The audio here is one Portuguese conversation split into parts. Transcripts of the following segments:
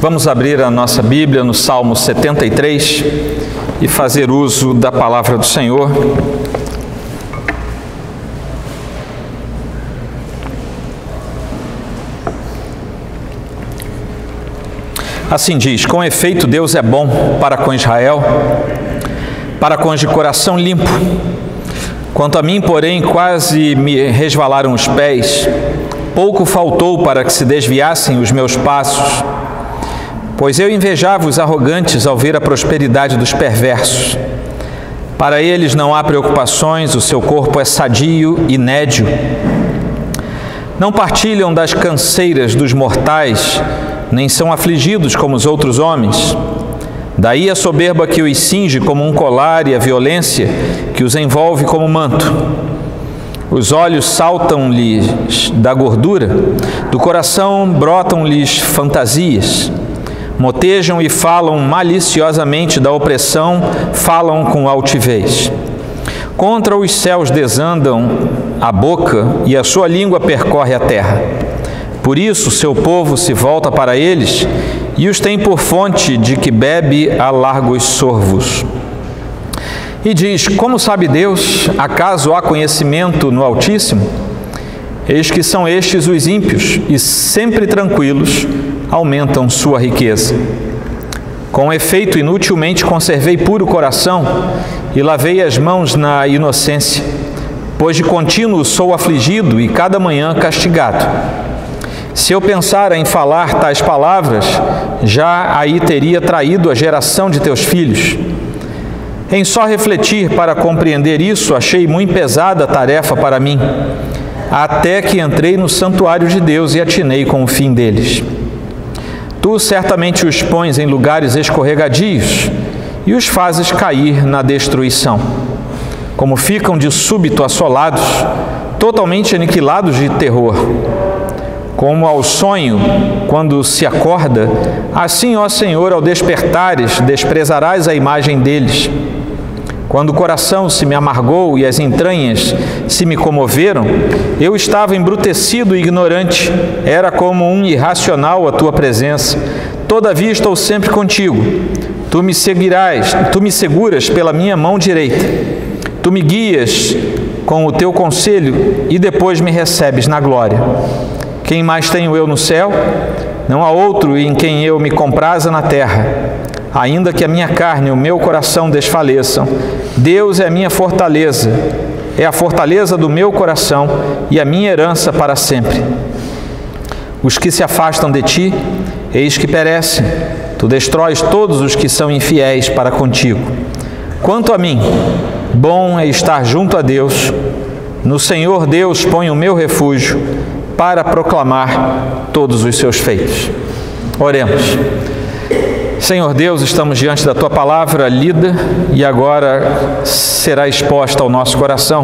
Vamos abrir a nossa Bíblia no Salmo 73 e fazer uso da palavra do Senhor. Assim diz: com efeito, Deus é bom para com Israel, para com os de coração limpo. Quanto a mim, porém, quase me resvalaram os pés, pouco faltou para que se desviassem os meus passos. Pois eu invejava os arrogantes ao ver a prosperidade dos perversos. Para eles não há preocupações, o seu corpo é sadio e nédio. Não partilham das canseiras dos mortais, nem são afligidos como os outros homens. Daí a soberba que os cinge como um colar e a violência que os envolve como manto. Os olhos saltam-lhes da gordura, do coração brotam-lhes fantasias. Motejam e falam maliciosamente da opressão, falam com altivez. Contra os céus desandam a boca e a sua língua percorre a terra. Por isso seu povo se volta para eles e os tem por fonte de que bebe a largos sorvos. E diz: como sabe Deus? Acaso há conhecimento no Altíssimo? Eis que são estes os ímpios, e sempre tranquilos aumentam sua riqueza. Com efeito, inutilmente conservei puro o coração e lavei as mãos na inocência, pois de contínuo sou afligido e cada manhã castigado. Se eu pensara em falar tais palavras, já aí teria traído a geração de teus filhos. Em só refletir para compreender isso, achei muito pesada a tarefa para mim, até que entrei no santuário de Deus e atinei com o fim deles. Tu certamente os pões em lugares escorregadios e os fazes cair na destruição. Como ficam de súbito assolados, totalmente aniquilados de terror. Como ao sonho, quando se acorda, assim, ó Senhor, ao despertares, desprezarás a imagem deles. Quando o coração se me amargou e as entranhas se me comoveram, eu estava embrutecido e ignorante, era como um irracional à tua presença. Todavia estou sempre contigo. Tu me seguras pela minha mão direita. Tu me guias com o teu conselho e depois me recebes na glória. Quem mais tenho eu no céu? Não há outro em quem eu me compraza na terra. Ainda que a minha carne e o meu coração desfaleçam, Deus é a minha fortaleza, é a fortaleza do meu coração e a minha herança para sempre. Os que se afastam de ti, eis que perecem. Tu destróis todos os que são infiéis para contigo. Quanto a mim, bom é estar junto a Deus. No Senhor Deus ponho o meu refúgio para proclamar todos os seus feitos. Oremos. Senhor Deus, estamos diante da Tua palavra lida e agora será exposta ao nosso coração.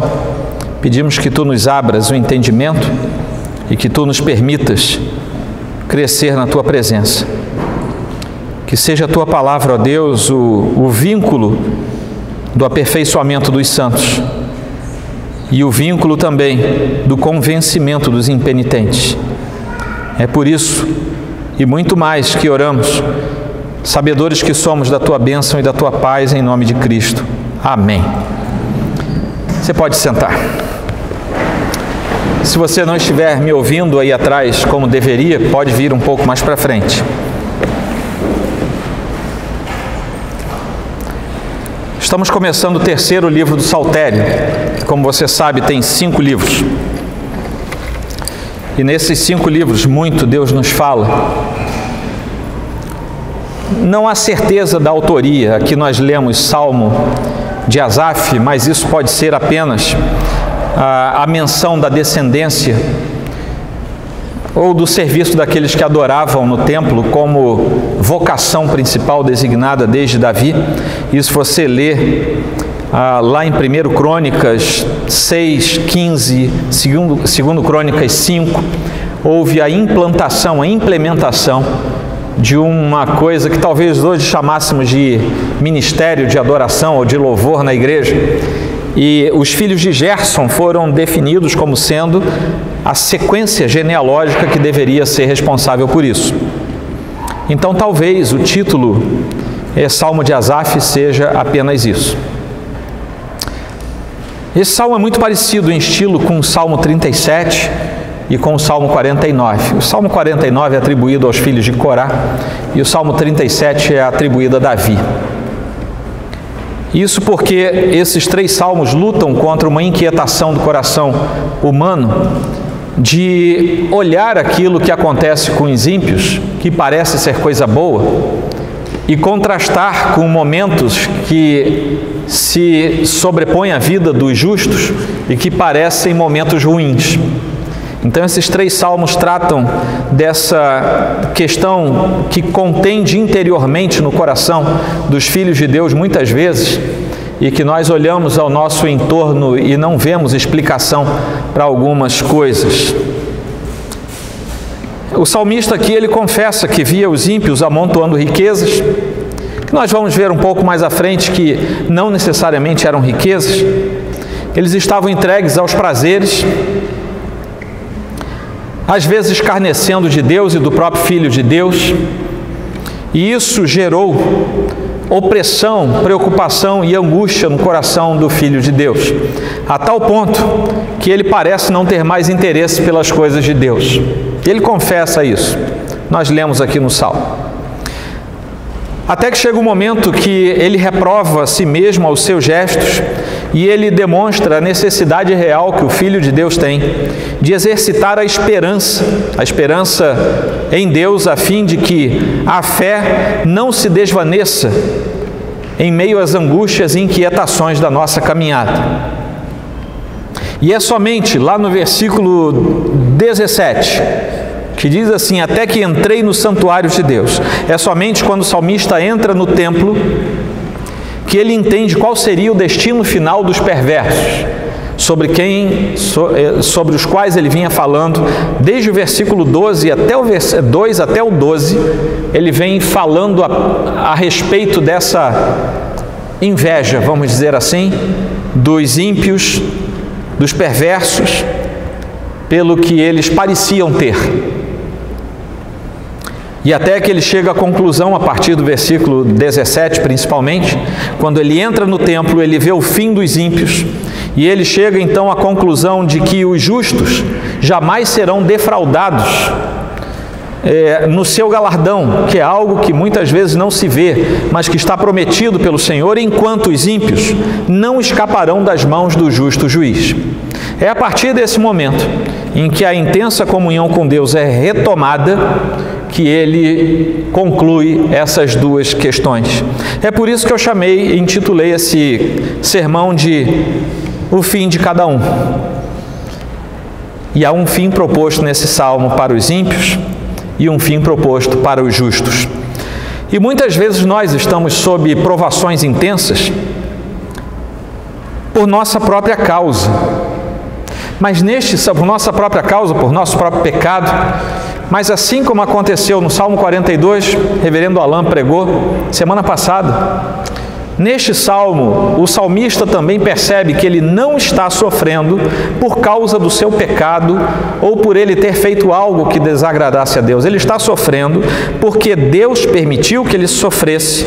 Pedimos que Tu nos abras o entendimento e que Tu nos permitas crescer na Tua presença. Que seja a Tua palavra, ó Deus, o vínculo do aperfeiçoamento dos santos e o vínculo também do convencimento dos impenitentes. É por isso e muito mais que oramos, sabedores que somos da Tua bênção e da Tua paz, em nome de Cristo. Amém. Você pode sentar. Se você não estiver me ouvindo aí atrás como deveria, pode vir um pouco mais para frente. Estamos começando o terceiro livro do Saltério, que, como você sabe, tem 5 livros. E nesses 5 livros, muito Deus nos fala. Não há certeza da autoria. Aqui nós lemos Salmo de Asaf, mas isso pode ser apenas a menção da descendência ou do serviço daqueles que adoravam no templo como vocação principal designada desde Davi. Isso você lê lá em 1 Crônicas 6, 15, 2 Crônicas 5, houve a implementação de uma coisa que talvez hoje chamássemos de ministério de adoração ou de louvor na igreja. E os filhos de Gerson foram definidos como sendo a sequência genealógica que deveria ser responsável por isso. Então talvez o título Salmo de Asaf seja apenas isso. Esse salmo é muito parecido em estilo com o Salmo 37 e com o Salmo 49. O Salmo 49 é atribuído aos filhos de Corá e o Salmo 37 é atribuído a Davi. Isso porque esses três salmos lutam contra uma inquietação do coração humano de olhar aquilo que acontece com os ímpios, que parece ser coisa boa, e contrastar com momentos que se sobrepõem à vida dos justos e que parecem momentos ruins. Então esses três salmos tratam dessa questão que contende interiormente no coração dos filhos de Deus muitas vezes, e que nós olhamos ao nosso entorno e não vemos explicação para algumas coisas. O salmista aqui, ele confessa que via os ímpios amontoando riquezas, que nós vamos ver um pouco mais à frente que não necessariamente eram riquezas. Eles estavam entregues aos prazeres, às vezes escarnecendo de Deus e do próprio Filho de Deus, e isso gerou opressão, preocupação e angústia no coração do Filho de Deus, a tal ponto que ele parece não ter mais interesse pelas coisas de Deus. Ele confessa isso, nós lemos aqui no Salmo. Até que chega um momento que ele reprova a si mesmo aos seus gestos e ele demonstra a necessidade real que o Filho de Deus tem de exercitar a esperança em Deus, a fim de que a fé não se desvaneça em meio às angústias e inquietações da nossa caminhada. E é somente lá no versículo 17, que diz assim: até que entrei no santuário de Deus. É somente quando o salmista entra no templo que ele entende qual seria o destino final dos perversos, sobre os quais ele vinha falando, desde o versículo 12 até o 2 até o 12, ele vem falando a respeito dessa inveja, vamos dizer assim, dos ímpios, dos perversos, pelo que eles pareciam ter. E até que ele chega à conclusão, a partir do versículo 17 principalmente, quando ele entra no templo, ele vê o fim dos ímpios, e ele chega então à conclusão de que os justos jamais serão defraudados no seu galardão, que é algo que muitas vezes não se vê, mas que está prometido pelo Senhor, enquanto os ímpios não escaparão das mãos do justo juiz. É a partir desse momento em que a intensa comunhão com Deus é retomada que ele conclui essas duas questões. É por isso que eu intitulei esse sermão de O Fim de Cada Um. E há um fim proposto nesse salmo para os ímpios e um fim proposto para os justos. E muitas vezes nós estamos sob provações intensas por nossa própria causa. Mas por nossa própria causa, por nosso próprio pecado. Mas assim como aconteceu no Salmo 42, reverendo Alain pregou semana passada, neste salmo, o salmista também percebe que ele não está sofrendo por causa do seu pecado ou por ele ter feito algo que desagradasse a Deus. Ele está sofrendo porque Deus permitiu que ele sofresse,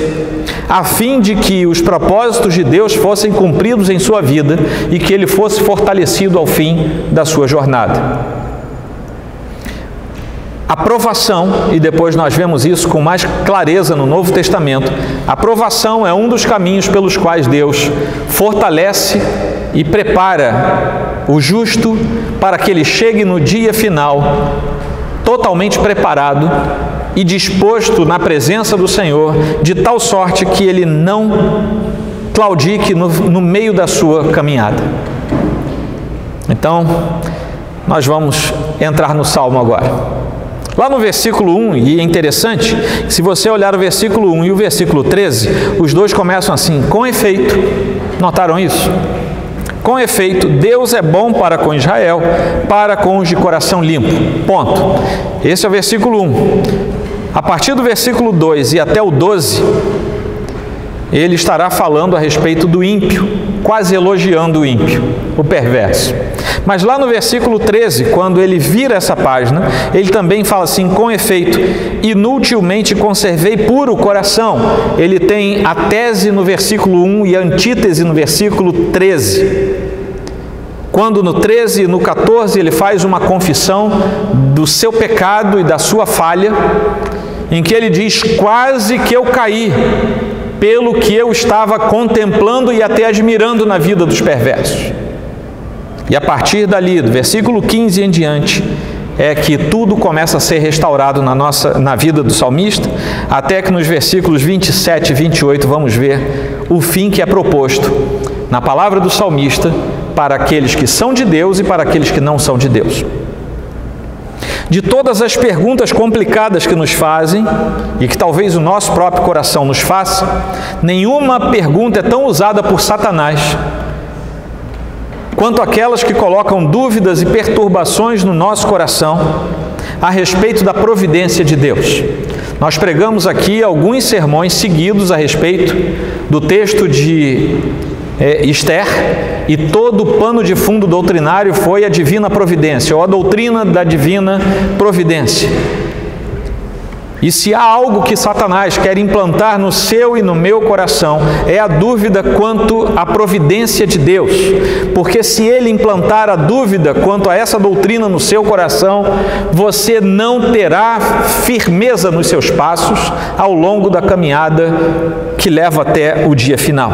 a fim de que os propósitos de Deus fossem cumpridos em sua vida e que ele fosse fortalecido ao fim da sua jornada. A provação, e depois nós vemos isso com mais clareza no Novo Testamento, a provação é um dos caminhos pelos quais Deus fortalece e prepara o justo para que ele chegue no dia final totalmente preparado e disposto na presença do Senhor, de tal sorte que ele não claudique no meio da sua caminhada. Então, nós vamos entrar no Salmo agora. Lá no versículo 1, e é interessante, se você olhar o versículo 1 e o versículo 13, os dois começam assim: com efeito. Notaram isso? Com efeito, Deus é bom para com Israel, para com os de coração limpo. Ponto. Esse é o versículo 1. A partir do versículo 2 e até o 12, ele estará falando a respeito do ímpio, quase elogiando o ímpio, o perverso. Mas lá no versículo 13, quando ele vira essa página, ele também fala assim: com efeito, inutilmente conservei puro o coração. Ele tem a tese no versículo 1 e a antítese no versículo 13. Quando no 13 e no 14 ele faz uma confissão do seu pecado e da sua falha, em que ele diz: quase que eu caí, pelo que eu estava contemplando e até admirando na vida dos perversos. E a partir dali, do versículo 15 em diante, é que tudo começa a ser restaurado na vida do salmista, até que nos versículos 27 e 28 vamos ver o fim que é proposto na palavra do salmista para aqueles que são de Deus e para aqueles que não são de Deus. De todas as perguntas complicadas que nos fazem, e que talvez o nosso próprio coração nos faça, nenhuma pergunta é tão usada por Satanás quanto aquelas que colocam dúvidas e perturbações no nosso coração a respeito da providência de Deus. Nós pregamos aqui alguns sermões seguidos a respeito do texto de Esther, e todo o pano de fundo doutrinário foi a divina providência, ou a doutrina da divina providência. E se há algo que Satanás quer implantar no seu e no meu coração, é a dúvida quanto à providência de Deus. Porque se ele implantar a dúvida quanto a essa doutrina no seu coração, você não terá firmeza nos seus passos ao longo da caminhada que leva até o dia final.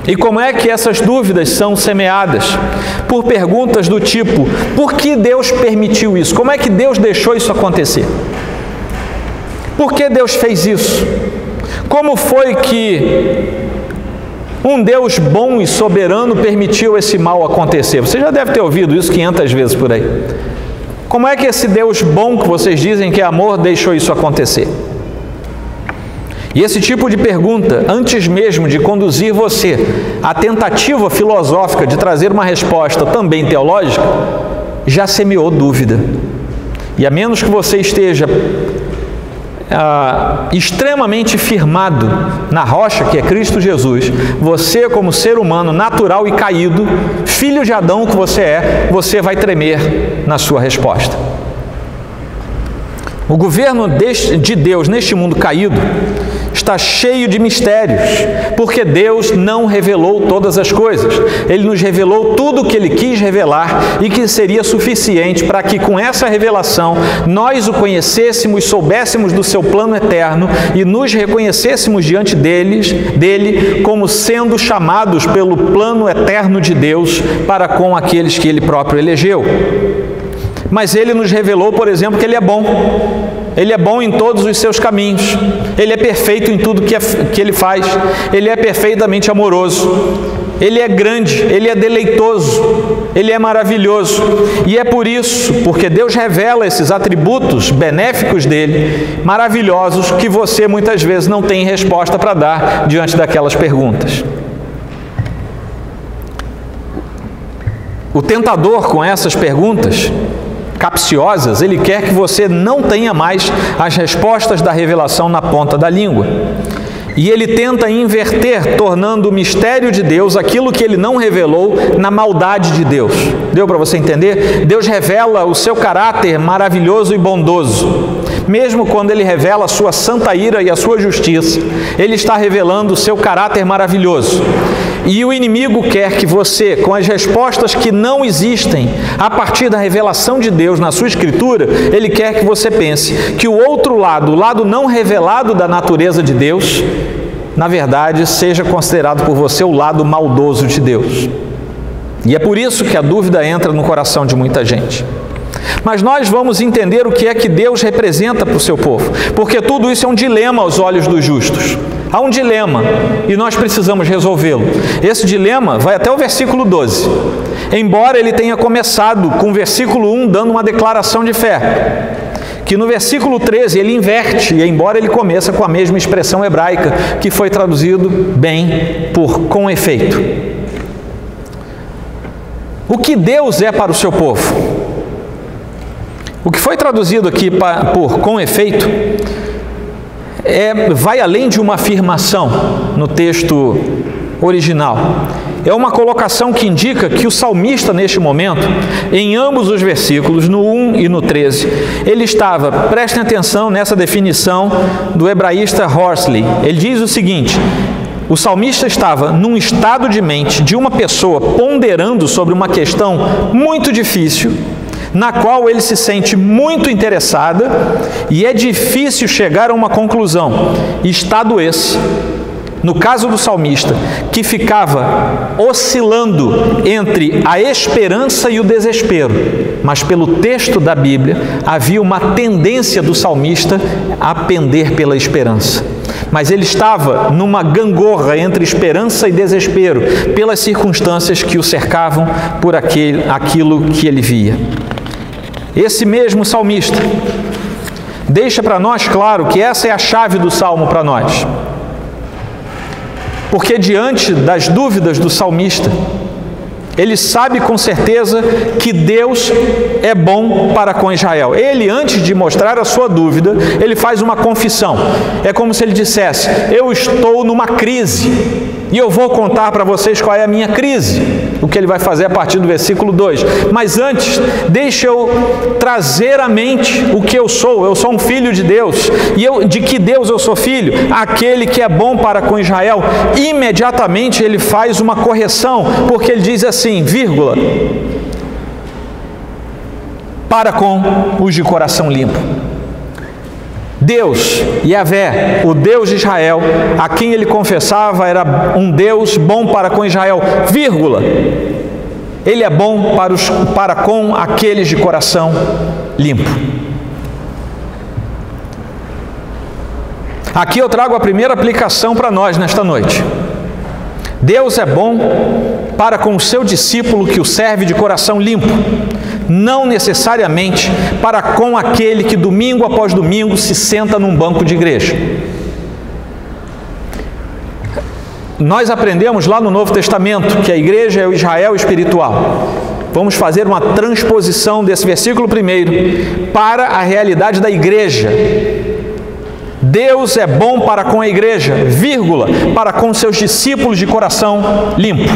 E como é que essas dúvidas são semeadas? Por perguntas do tipo: por que Deus permitiu isso? Como é que Deus deixou isso acontecer? Por que Deus fez isso? Como foi que um Deus bom e soberano permitiu esse mal acontecer? Você já deve ter ouvido isso 500 vezes por aí. Como é que esse Deus bom que vocês dizem que é amor deixou isso acontecer? E esse tipo de pergunta, antes mesmo de conduzir você à tentativa filosófica de trazer uma resposta também teológica, já semeou dúvida. E a menos que você esteja extremamente firmado na rocha que é Cristo Jesus, você, como ser humano natural e caído, filho de Adão que você vai tremer na sua resposta. O governo de Deus neste mundo caído está cheio de mistérios, porque Deus não revelou todas as coisas. Ele nos revelou tudo o que Ele quis revelar e que seria suficiente para que com essa revelação nós o conhecêssemos, soubéssemos do seu plano eterno e nos reconhecêssemos diante dele como sendo chamados pelo plano eterno de Deus para com aqueles que Ele próprio elegeu. Mas Ele nos revelou, por exemplo, que Ele é bom. Ele é bom em todos os seus caminhos. Ele é perfeito em tudo que Ele faz. Ele é perfeitamente amoroso. Ele é grande, Ele é deleitoso, Ele é maravilhoso. E é por isso, porque Deus revela esses atributos benéficos dEle, maravilhosos, que você muitas vezes não tem resposta para dar diante daquelas perguntas. O tentador, com essas perguntas capciosas, ele quer que você não tenha mais as respostas da revelação na ponta da língua. E ele tenta inverter, tornando o mistério de Deus, aquilo que Ele não revelou, na maldade de Deus. Deu para você entender? Deus revela o seu caráter maravilhoso e bondoso. Mesmo quando Ele revela a sua santa ira e a sua justiça, Ele está revelando o seu caráter maravilhoso. E o inimigo quer que você, com as respostas que não existem a partir da revelação de Deus na sua Escritura, ele quer que você pense que o outro lado, o lado não revelado da natureza de Deus, na verdade, seja considerado por você o lado maldoso de Deus. E é por isso que a dúvida entra no coração de muita gente. Mas nós vamos entender o que é que Deus representa para o seu povo, porque tudo isso é um dilema aos olhos dos justos. Há um dilema e nós precisamos resolvê-lo. Esse dilema vai até o versículo 12. Embora ele tenha começado com o versículo 1 dando uma declaração de fé, que no versículo 13 ele inverte, e embora ele começa com a mesma expressão hebraica, que foi traduzido bem por com efeito. O que Deus é para o seu povo? O que foi traduzido aqui por com efeito vai além de uma afirmação no texto original. é uma colocação que indica que o salmista, neste momento, em ambos os versículos, no 1 e no 13, ele estava, prestem atenção nessa definição do hebraísta Horsley, ele diz o seguinte: o salmista estava num estado de mente de uma pessoa ponderando sobre uma questão muito difícil, na qual ele se sente muito interessada e é difícil chegar a uma conclusão. Estado esse, no caso do salmista, que ficava oscilando entre a esperança e o desespero, mas pelo texto da Bíblia havia uma tendência do salmista a pender pela esperança. Mas ele estava numa gangorra entre esperança e desespero, pelas circunstâncias que o cercavam, por aquilo que ele via. Esse mesmo salmista deixa para nós claro que essa é a chave do salmo para nós. Porque diante das dúvidas do salmista, ele sabe com certeza que Deus é bom para com Israel. Ele, antes de mostrar a sua dúvida, ele faz uma confissão. É como se ele dissesse: eu estou numa crise e eu vou contar para vocês qual é a minha crise. O que ele vai fazer a partir do versículo 2. Mas antes, deixa eu trazer à mente o que eu sou. Eu sou um filho de Deus. E de que Deus eu sou filho? Aquele que é bom para com Israel. Imediatamente ele faz uma correção, porque ele diz assim, vírgula, para com os de coração limpo. Deus, Yahvé, o Deus de Israel, a quem ele confessava era um Deus bom para com Israel, vírgula, ele é bom para com aqueles de coração limpo. Aqui eu trago a primeira aplicação para nós nesta noite. Deus é bom para com o seu discípulo que o serve de coração limpo, não necessariamente para com aquele que domingo após domingo se senta num banco de igreja. Nós aprendemos lá no Novo Testamento que a igreja é o Israel espiritual. Vamos fazer uma transposição desse versículo primeiro para a realidade da igreja. Deus é bom para com a igreja, vírgula, para com seus discípulos de coração limpo.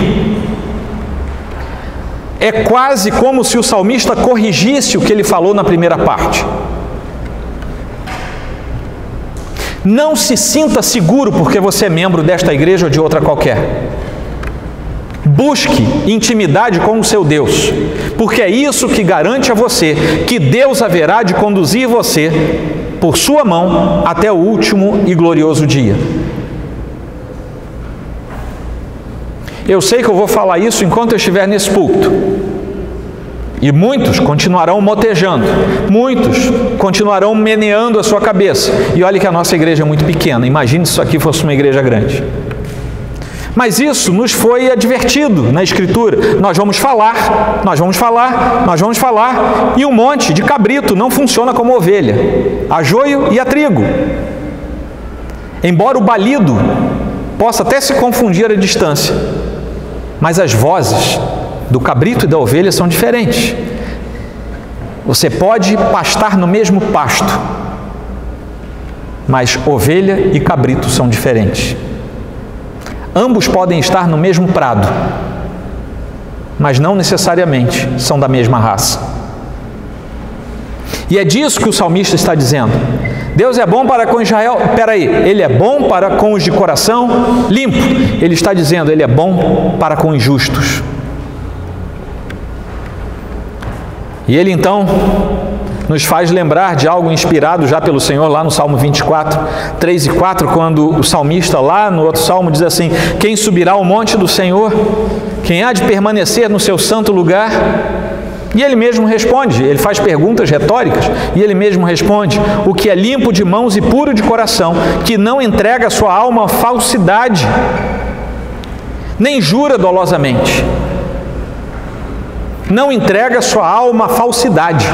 É quase como se o salmista corrigisse o que ele falou na primeira parte. Não se sinta seguro porque você é membro desta igreja ou de outra qualquer. Busque intimidade com o seu Deus, porque é isso que garante a você que Deus haverá de conduzir você por sua mão até o último e glorioso dia. Eu sei que eu vou falar isso enquanto eu estiver nesse púlpito. E muitos continuarão motejando, muitos continuarão meneando a sua cabeça. E olha que a nossa igreja é muito pequena, imagine se isso aqui fosse uma igreja grande. Mas isso nos foi advertido na Escritura. Nós vamos falar, e um monte de cabrito não funciona como ovelha, a joio e a trigo. Embora o balido possa até se confundir à distância, mas as vozes do cabrito e da ovelha são diferentes. Você pode pastar no mesmo pasto, mas ovelha e cabrito são diferentes. Ambos podem estar no mesmo prado, mas não necessariamente são da mesma raça. E é disso que o salmista está dizendo. Deus é bom para com Israel. Ele é bom para com os de coração limpo. Ele está dizendo, ele é bom para com os justos. E ele então nos faz lembrar de algo inspirado já pelo Senhor lá no Salmo 24, 3 e 4, quando o salmista lá no outro salmo diz assim: quem subirá ao monte do Senhor? Quem há de permanecer no seu santo lugar? E ele mesmo responde, ele faz perguntas retóricas, e ele mesmo responde: o que é limpo de mãos e puro de coração, que não entrega a sua alma à falsidade, nem jura dolosamente. Não entrega a sua alma à falsidade.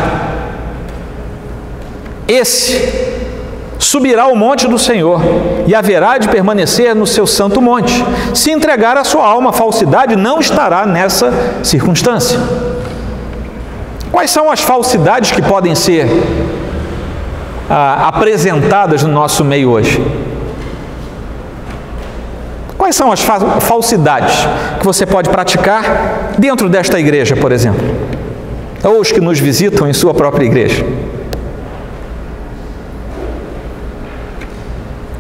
Esse subirá ao monte do Senhor e haverá de permanecer no seu santo monte. Se entregar a sua alma à falsidade, não estará nessa circunstância. Quais são as falsidades que podem ser apresentadas no nosso meio hoje? Quais são as falsidades que você pode praticar dentro desta igreja, por exemplo? Ou os que nos visitam em sua própria igreja?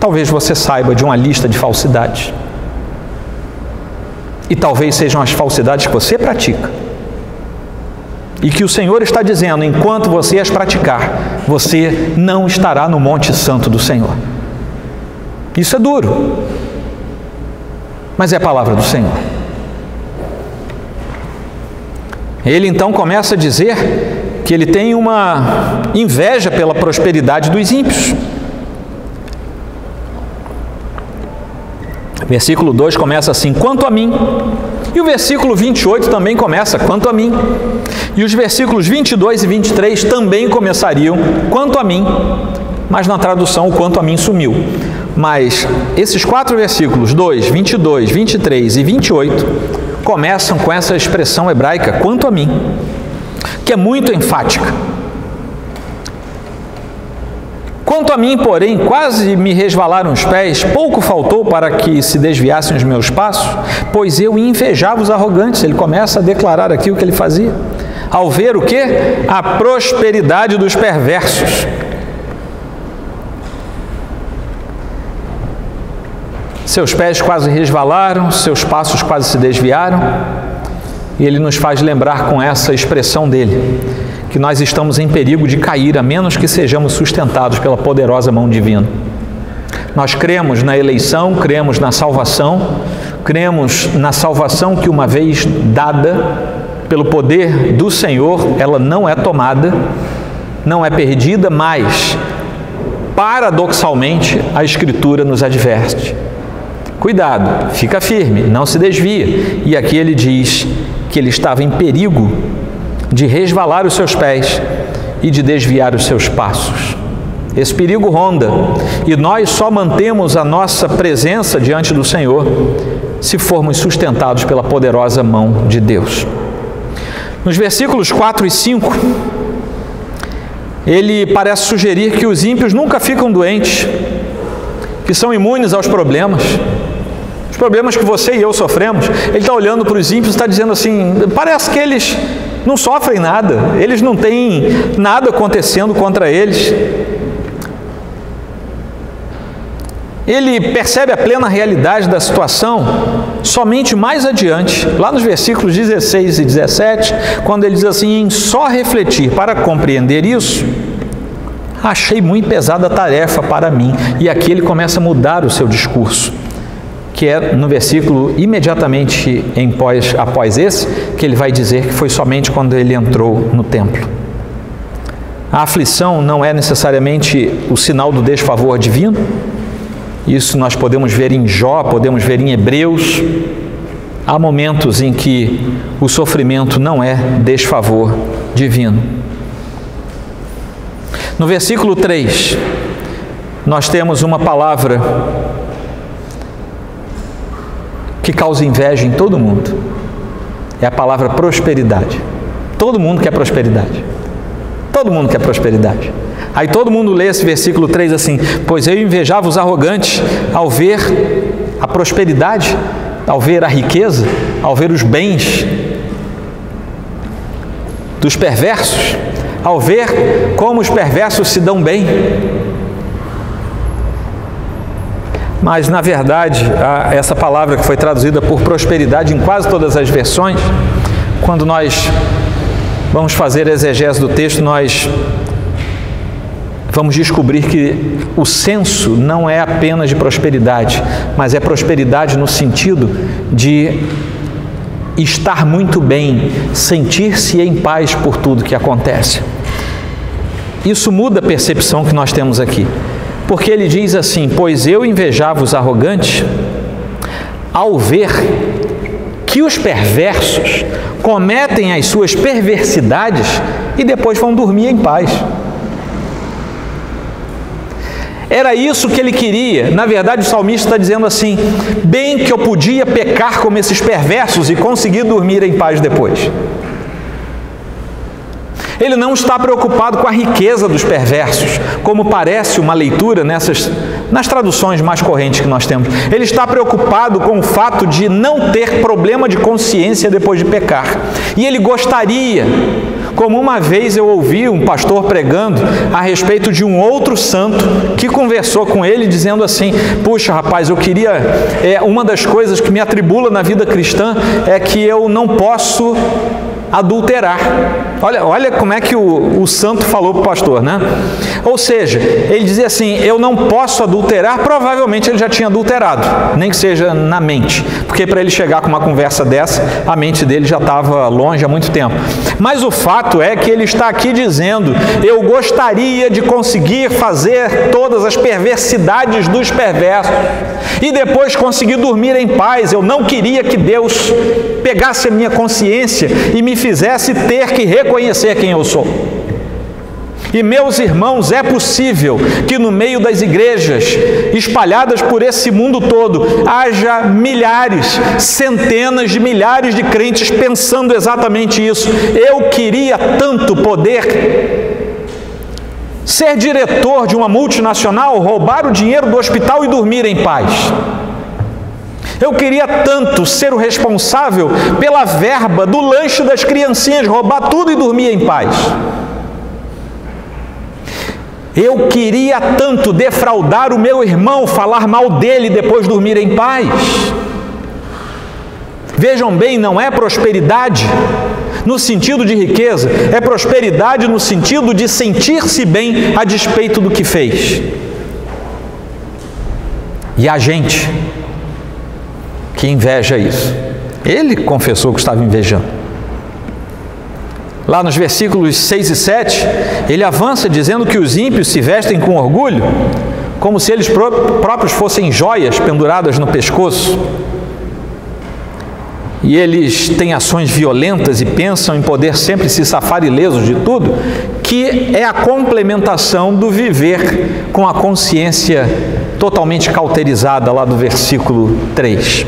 Talvez você saiba de uma lista de falsidades. E talvez sejam as falsidades que você pratica. E que o Senhor está dizendo, enquanto você as praticar, você não estará no Monte Santo do Senhor. Isso é duro, mas é a palavra do Senhor. Ele então começa a dizer que ele tem uma inveja pela prosperidade dos ímpios. Versículo 2 começa assim, quanto a mim. E o versículo 28 também começa, quanto a mim. E os versículos 22 e 23 também começariam, quanto a mim. Mas na tradução, o quanto a mim sumiu. Mas esses 4 versículos, 2, 22, 23 e 28, começam com essa expressão hebraica, quanto a mim, que é muito enfática. Quanto a mim, porém, quase me resvalaram os pés, pouco faltou para que se desviassem os meus passos, pois eu invejava os arrogantes. Ele começa a declarar aqui o que ele fazia. Ao ver o quê? A prosperidade dos perversos. Seus pés quase resvalaram, seus passos quase se desviaram. E ele nos faz lembrar com essa expressão dele, que nós estamos em perigo de cair, a menos que sejamos sustentados pela poderosa mão divina. Nós cremos na eleição, cremos na salvação que uma vez dada pelo poder do Senhor, ela não é tomada, não é perdida, mas, paradoxalmente, a Escritura nos adverte. Cuidado, fica firme, não se desvia. E aqui ele diz que ele estava em perigo de resvalar os seus pés e de desviar os seus passos. Esse perigo ronda, e nós só mantemos a nossa presença diante do Senhor se formos sustentados pela poderosa mão de Deus. Nos versículos 4 e 5, ele parece sugerir que os ímpios nunca ficam doentes, que são imunes aos problemas. Os problemas que você e eu sofremos, ele está olhando para os ímpios e está dizendo assim, parece que eles não sofrem nada, eles não têm nada acontecendo contra eles. Ele percebe a plena realidade da situação somente mais adiante, lá nos versículos 16 e 17, quando ele diz assim, em só refletir para compreender isso, achei muito pesada a tarefa para mim. E aqui ele começa a mudar o seu discurso, que é no versículo imediatamente após esse, que ele vai dizer que foi somente quando ele entrou no templo. A aflição não é necessariamente o sinal do desfavor divino. Isso nós podemos ver em Jó, podemos ver em Hebreus. Há momentos em que o sofrimento não é desfavor divino. No versículo 3, nós temos uma palavra que causa inveja em todo mundo. É a palavra prosperidade. Todo mundo quer prosperidade. Todo mundo quer prosperidade. Aí todo mundo lê esse versículo 3 assim, pois eu invejava os arrogantes ao ver a prosperidade, ao ver a riqueza, ao ver os bens dos perversos, ao ver como os perversos se dão bem. Mas, na verdade, essa palavra que foi traduzida por prosperidade em quase todas as versões, quando nós vamos fazer a exegese do texto, nós vamos descobrir que o senso não é apenas de prosperidade, mas é prosperidade no sentido de estar muito bem, sentir-se em paz por tudo que acontece. Isso muda a percepção que nós temos aqui. Porque ele diz assim, pois eu invejava os arrogantes ao ver que os perversos cometem as suas perversidades e depois vão dormir em paz. Era isso que ele queria. Na verdade, o salmista está dizendo assim, bem que eu podia pecar como esses perversos e conseguir dormir em paz depois. Ele não está preocupado com a riqueza dos perversos, como parece uma leitura nas traduções mais correntes que nós temos. Ele está preocupado com o fato de não ter problema de consciência depois de pecar. E ele gostaria, como uma vez eu ouvi um pastor pregando a respeito de um outro santo que conversou com ele dizendo assim: puxa rapaz, eu queria, uma das coisas que me atribula na vida cristã é que eu não posso adulterar. Olha como é que o santo falou para o pastor, né? Ou seja, ele dizia assim: eu não posso adulterar. Provavelmente ele já tinha adulterado, nem que seja na mente, porque para ele chegar com uma conversa dessa, a mente dele já estava longe há muito tempo. Mas o fato é que ele está aqui dizendo: eu gostaria de conseguir fazer todas as perversidades dos perversos e depois conseguir dormir em paz. Eu não queria que Deus pegasse a minha consciência e me fizesse ter que reconhecer quem eu sou. E, meus irmãos, é possível que no meio das igrejas espalhadas por esse mundo todo haja milhares, centenas de milhares de crentes pensando exatamente isso. Eu queria tanto poder ser diretor de uma multinacional, roubar o dinheiro do hospital e dormir em paz. Eu queria tanto ser o responsável pela verba do lanche das criancinhas, roubar tudo e dormir em paz. Eu queria tanto defraudar o meu irmão, falar mal dele e depois dormir em paz. Vejam bem, não é prosperidade no sentido de riqueza, é prosperidade no sentido de sentir-se bem a despeito do que fez. E a gente que inveja isso. Ele confessou que estava invejando. Lá nos versículos 6 e 7, ele avança dizendo que os ímpios se vestem com orgulho, como se eles próprios fossem joias penduradas no pescoço. E eles têm ações violentas e pensam em poder sempre se safar ilesos de tudo, que é a complementação do viver com a consciência totalmente cauterizada, lá do versículo 3.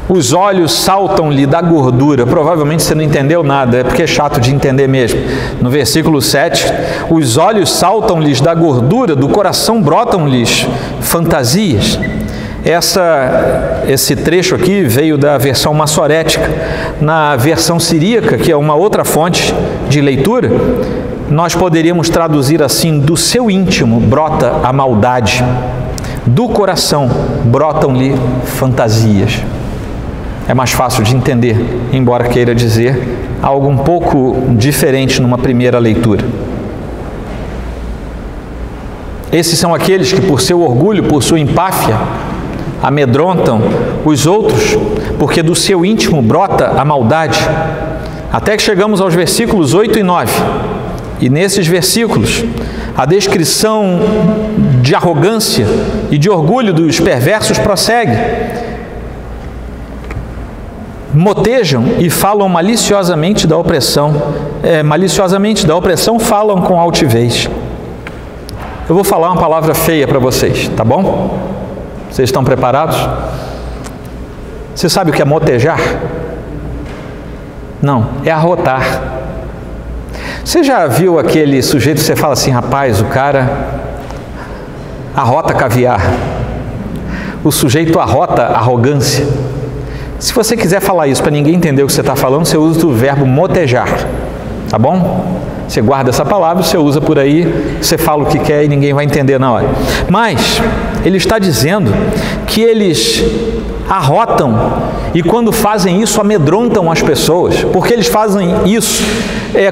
Os olhos saltam-lhe da gordura. Provavelmente você não entendeu nada, é porque é chato de entender mesmo. No versículo 7, os olhos saltam-lhes da gordura, do coração brotam-lhes fantasias. Esse trecho aqui veio da versão massorética. Na versão siríaca, que é uma outra fonte de leitura, nós poderíamos traduzir assim: do seu íntimo brota a maldade, do coração brotam-lhe fantasias. É mais fácil de entender, embora queira dizer algo um pouco diferente numa primeira leitura. Esses são aqueles que, por seu orgulho, por sua empáfia, amedrontam os outros, porque do seu íntimo brota a maldade. Até que chegamos aos versículos 8 e 9. E nesses versículos, a descrição de arrogância e de orgulho dos perversos prossegue. Motejam e falam maliciosamente da opressão. Maliciosamente da opressão falam com altivez. Eu vou falar uma palavra feia para vocês, tá bom? Vocês estão preparados? Você sabe o que é motejar? Não, é arrotar. Você já viu aquele sujeito que você fala assim: rapaz, o cara arrota caviar. O sujeito arrota arrogância. Se você quiser falar isso para ninguém entender o que você está falando, você usa o verbo motejar, tá bom? Você guarda essa palavra, você usa por aí, você fala o que quer e ninguém vai entender na hora. Mas ele está dizendo que eles arrotam e quando fazem isso amedrontam as pessoas, porque eles fazem isso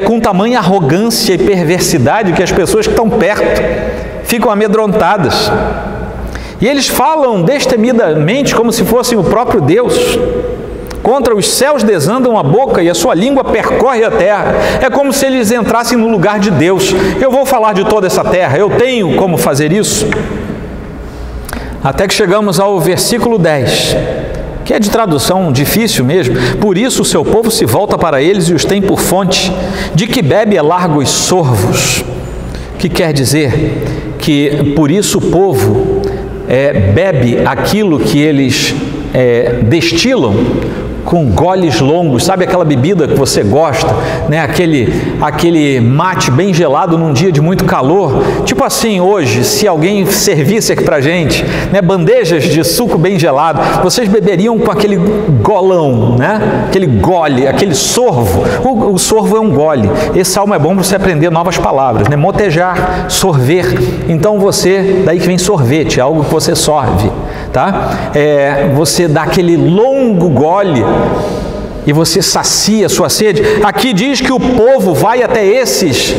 com tamanha arrogância e perversidade que as pessoas que estão perto ficam amedrontadas. E eles falam destemidamente como se fossem o próprio Deus. Contra os céus desandam a boca e a sua língua percorre a terra. É como se eles entrassem no lugar de Deus. Eu vou falar de toda essa terra, eu tenho como fazer isso. Até que chegamos ao versículo 10, que é de tradução difícil mesmo. Por isso o seu povo se volta para eles e os tem por fonte, de que bebe a largos sorvos. Que quer dizer que por isso o povo bebe aquilo que eles destilam com goles longos, sabe aquela bebida que você gosta, né? Aquele mate bem gelado num dia de muito calor, tipo assim, hoje, se alguém servisse aqui pra gente, né, bandejas de suco bem gelado, vocês beberiam com aquele golão, né? Aquele gole, aquele sorvo. O sorvo é um gole. Esse salmo é bom para você aprender novas palavras, né? Motejar, sorver. Então daí que vem sorvete, é algo que você sorve, tá? Você dá aquele longo gole e você sacia a sua sede. Aqui diz que o povo vai até esses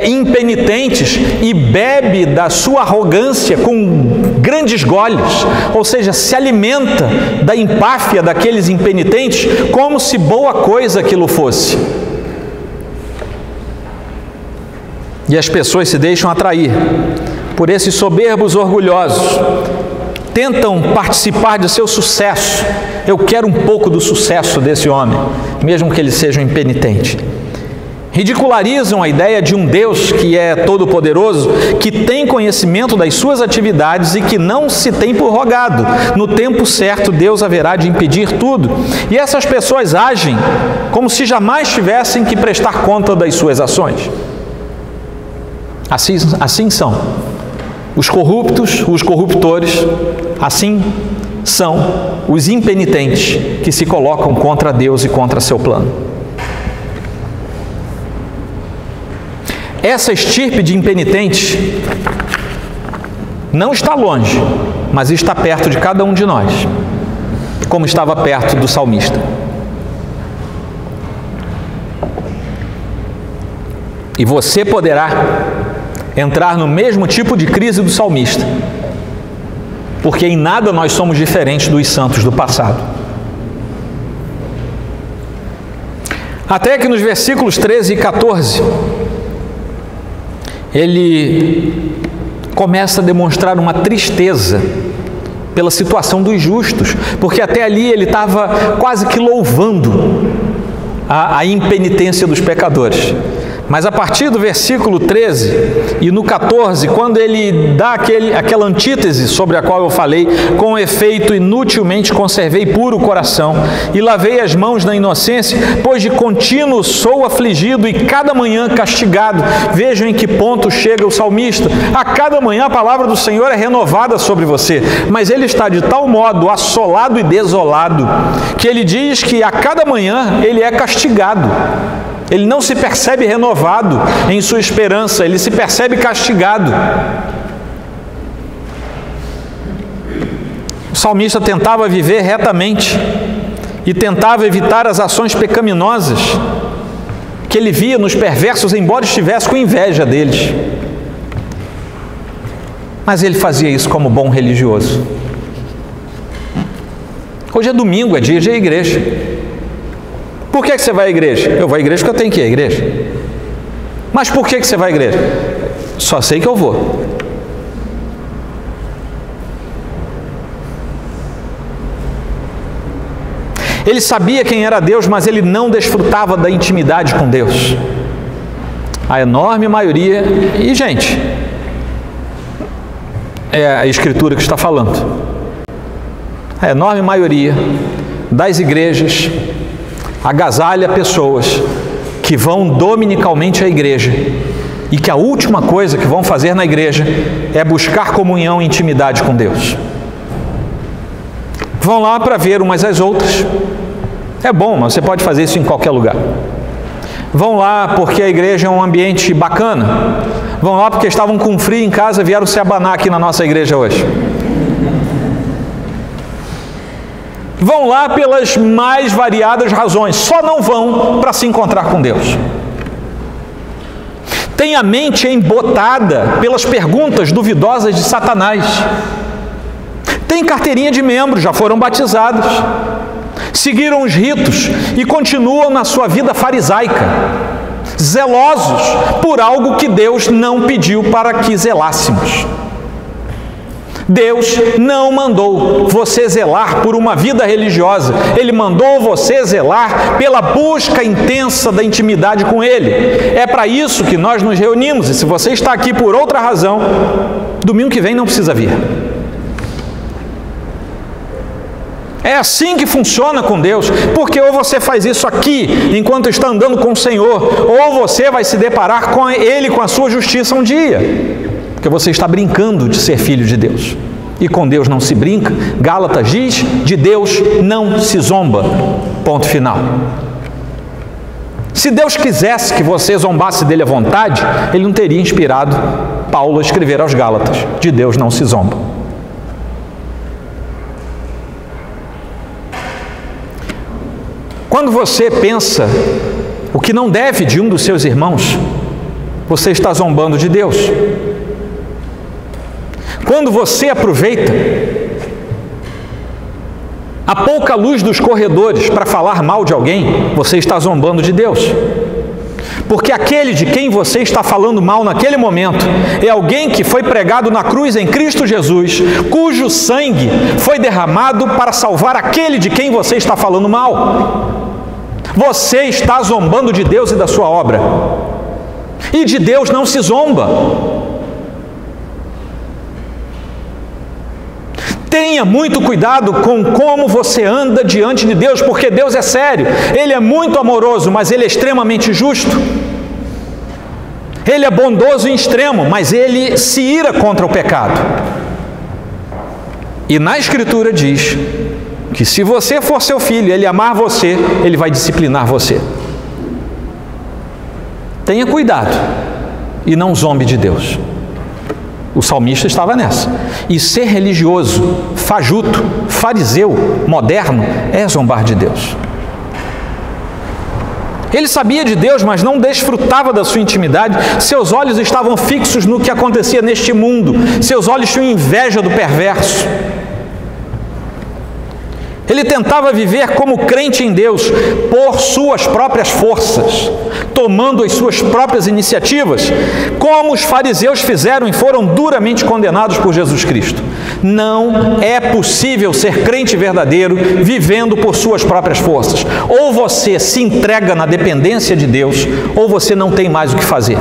impenitentes e bebe da sua arrogância com grandes goles, ou seja, se alimenta da empáfia daqueles impenitentes como se boa coisa aquilo fosse. E as pessoas se deixam atrair por esses soberbos orgulhosos, tentam participar de seu sucesso. Eu quero um pouco do sucesso desse homem, mesmo que ele seja um impenitente. Ridicularizam a ideia de um Deus que é todo-poderoso, que tem conhecimento das suas atividades e que não se tem por rogado. No tempo certo, Deus haverá de impedir tudo. E essas pessoas agem como se jamais tivessem que prestar conta das suas ações. Assim são os corruptos, os corruptores, assim são os impenitentes que se colocam contra Deus e contra seu plano. Essa estirpe de impenitentes não está longe, mas está perto de cada um de nós, como estava perto do salmista. E você poderá entrar no mesmo tipo de crise do salmista, porque em nada nós somos diferentes dos santos do passado. Até que nos versículos 13 e 14, ele começa a demonstrar uma tristeza pela situação dos justos, porque até ali ele estava quase que louvando a impenitência dos pecadores. Mas a partir do versículo 13 e no 14, quando ele dá aquela antítese sobre a qual eu falei, com efeito inutilmente conservei puro o coração e lavei as mãos na inocência, pois de contínuo sou afligido e cada manhã castigado. Vejam em que ponto chega o salmista. A cada manhã a palavra do Senhor é renovada sobre você, mas ele está de tal modo assolado e desolado, que ele diz que a cada manhã ele é castigado. Ele não se percebe renovado em sua esperança, ele se percebe castigado. O salmista tentava viver retamente e tentava evitar as ações pecaminosas que ele via nos perversos, embora estivesse com inveja deles. Mas ele fazia isso como bom religioso. Hoje é domingo, é dia de igreja. Por que você vai à igreja? Eu vou à igreja porque eu tenho que ir à igreja. Mas por que você vai à igreja? Só sei que eu vou. Ele sabia quem era Deus, mas ele não desfrutava da intimidade com Deus. A enorme maioria, e gente, é a Escritura que está falando. A enorme maioria das igrejas agasalha pessoas que vão dominicalmente à igreja e que a última coisa que vão fazer na igreja é buscar comunhão e intimidade com Deus. Vão lá para ver umas às outras. É bom, mas você pode fazer isso em qualquer lugar. Vão lá porque a igreja é um ambiente bacana. Vão lá porque estavam com frio em casa, vieram se abanar aqui na nossa igreja hoje. Vão lá pelas mais variadas razões, só não vão para se encontrar com Deus. Tem a mente embotada pelas perguntas duvidosas de Satanás. Tem carteirinha de membro, já foram batizados, seguiram os ritos e continuam na sua vida farisaica, zelosos por algo que Deus não pediu para que zelássemos. Deus não mandou você zelar por uma vida religiosa. Ele mandou você zelar pela busca intensa da intimidade com Ele. É para isso que nós nos reunimos. E se você está aqui por outra razão, domingo que vem não precisa vir. É assim que funciona com Deus, porque ou você faz isso aqui, enquanto está andando com o Senhor, ou você vai se deparar com Ele, com a sua justiça um dia, porque você está brincando de ser filho de Deus. E com Deus não se brinca. Gálatas diz, de Deus não se zomba. Ponto final. Se Deus quisesse que você zombasse dele à vontade, Ele não teria inspirado Paulo a escrever aos Gálatas, de Deus não se zomba. Quando você pensa o que não deve de um dos seus irmãos, você está zombando de Deus. Quando você aproveita a pouca luz dos corredores para falar mal de alguém, você está zombando de Deus. Porque aquele de quem você está falando mal naquele momento é alguém que foi pregado na cruz em Cristo Jesus, cujo sangue foi derramado para salvar aquele de quem você está falando mal. Você está zombando de Deus e da sua obra. E de Deus não se zomba. Tenha muito cuidado com como você anda diante de Deus, porque Deus é sério. Ele é muito amoroso, mas Ele é extremamente justo. Ele é bondoso em extremo, mas Ele se ira contra o pecado. E na Escritura diz que se você for seu filho e Ele amar você, Ele vai disciplinar você. Tenha cuidado e não zombe de Deus. O salmista estava nessa. E ser religioso, fajuto, fariseu, moderno, é zombar de Deus. Ele sabia de Deus, mas não desfrutava da sua intimidade. Seus olhos estavam fixos no que acontecia neste mundo. Seus olhos tinham inveja do perverso. Ele tentava viver como crente em Deus, por suas próprias forças, tomando as suas próprias iniciativas, como os fariseus fizeram e foram duramente condenados por Jesus Cristo. Não é possível ser crente verdadeiro vivendo por suas próprias forças. Ou você se entrega na dependência de Deus, ou você não tem mais o que fazer.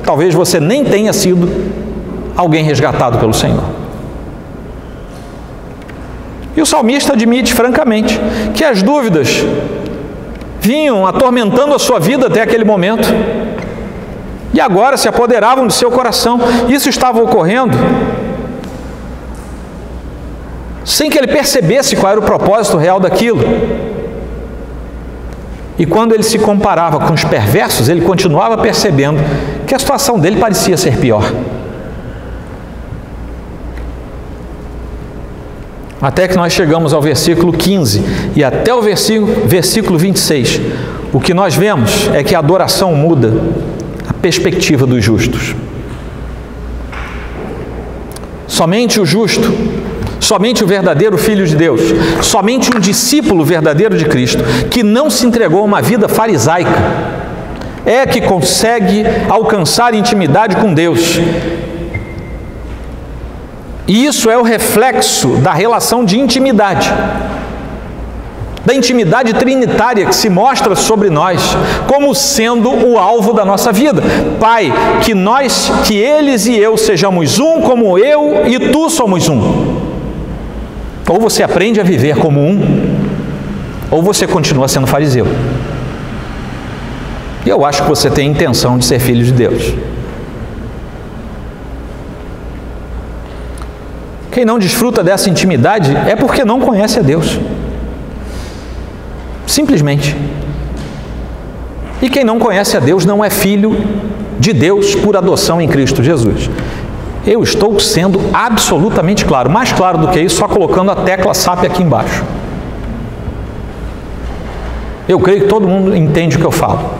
Talvez você nem tenha sido alguém resgatado pelo Senhor. E o salmista admite francamente que as dúvidas vinham atormentando a sua vida até aquele momento e agora se apoderavam do seu coração. Isso estava ocorrendo sem que ele percebesse qual era o propósito real daquilo. E quando ele se comparava com os perversos, ele continuava percebendo que a situação dele parecia ser pior. Até que nós chegamos ao versículo 15 e até o versículo 26. O que nós vemos é que a adoração muda a perspectiva dos justos. Somente o justo, somente o verdadeiro Filho de Deus, somente um discípulo verdadeiro de Cristo, que não se entregou a uma vida farisaica, é que consegue alcançar intimidade com Deus. E isso é o reflexo da relação de intimidade, da intimidade trinitária que se mostra sobre nós como sendo o alvo da nossa vida. Pai, que eles e eu sejamos um, como eu e tu somos um. Ou você aprende a viver como um, ou você continua sendo fariseu. E eu acho que você tem a intenção de ser filho de Deus. Quem não desfruta dessa intimidade é porque não conhece a Deus. Simplesmente. E quem não conhece a Deus não é filho de Deus por adoção em Cristo Jesus. Eu estou sendo absolutamente claro. Mais claro do que isso, só colocando a tecla SAP aqui embaixo. Eu creio que todo mundo entende o que eu falo.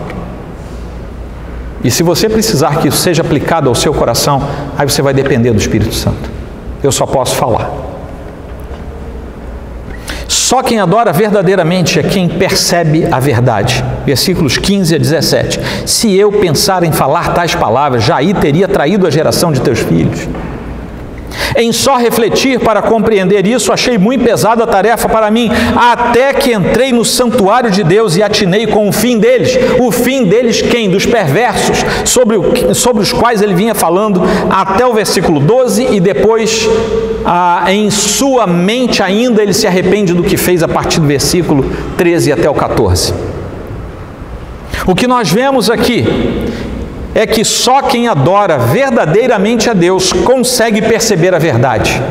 E se você precisar que isso seja aplicado ao seu coração, aí você vai depender do Espírito Santo. Eu só posso falar. Só quem adora verdadeiramente é quem percebe a verdade. Versículos 15 a 17. Se eu pensar em falar tais palavras, já aí teria traído a geração de teus filhos. Em só refletir para compreender isso, achei muito pesada a tarefa para mim, até que entrei no santuário de Deus e atinei com o fim deles. O fim deles quem? Dos perversos, sobre os quais ele vinha falando até o versículo 12, e depois, em sua mente ainda, ele se arrepende do que fez a partir do versículo 13 até o 14. O que nós vemos aqui é que só quem adora verdadeiramente a Deus consegue perceber a verdade.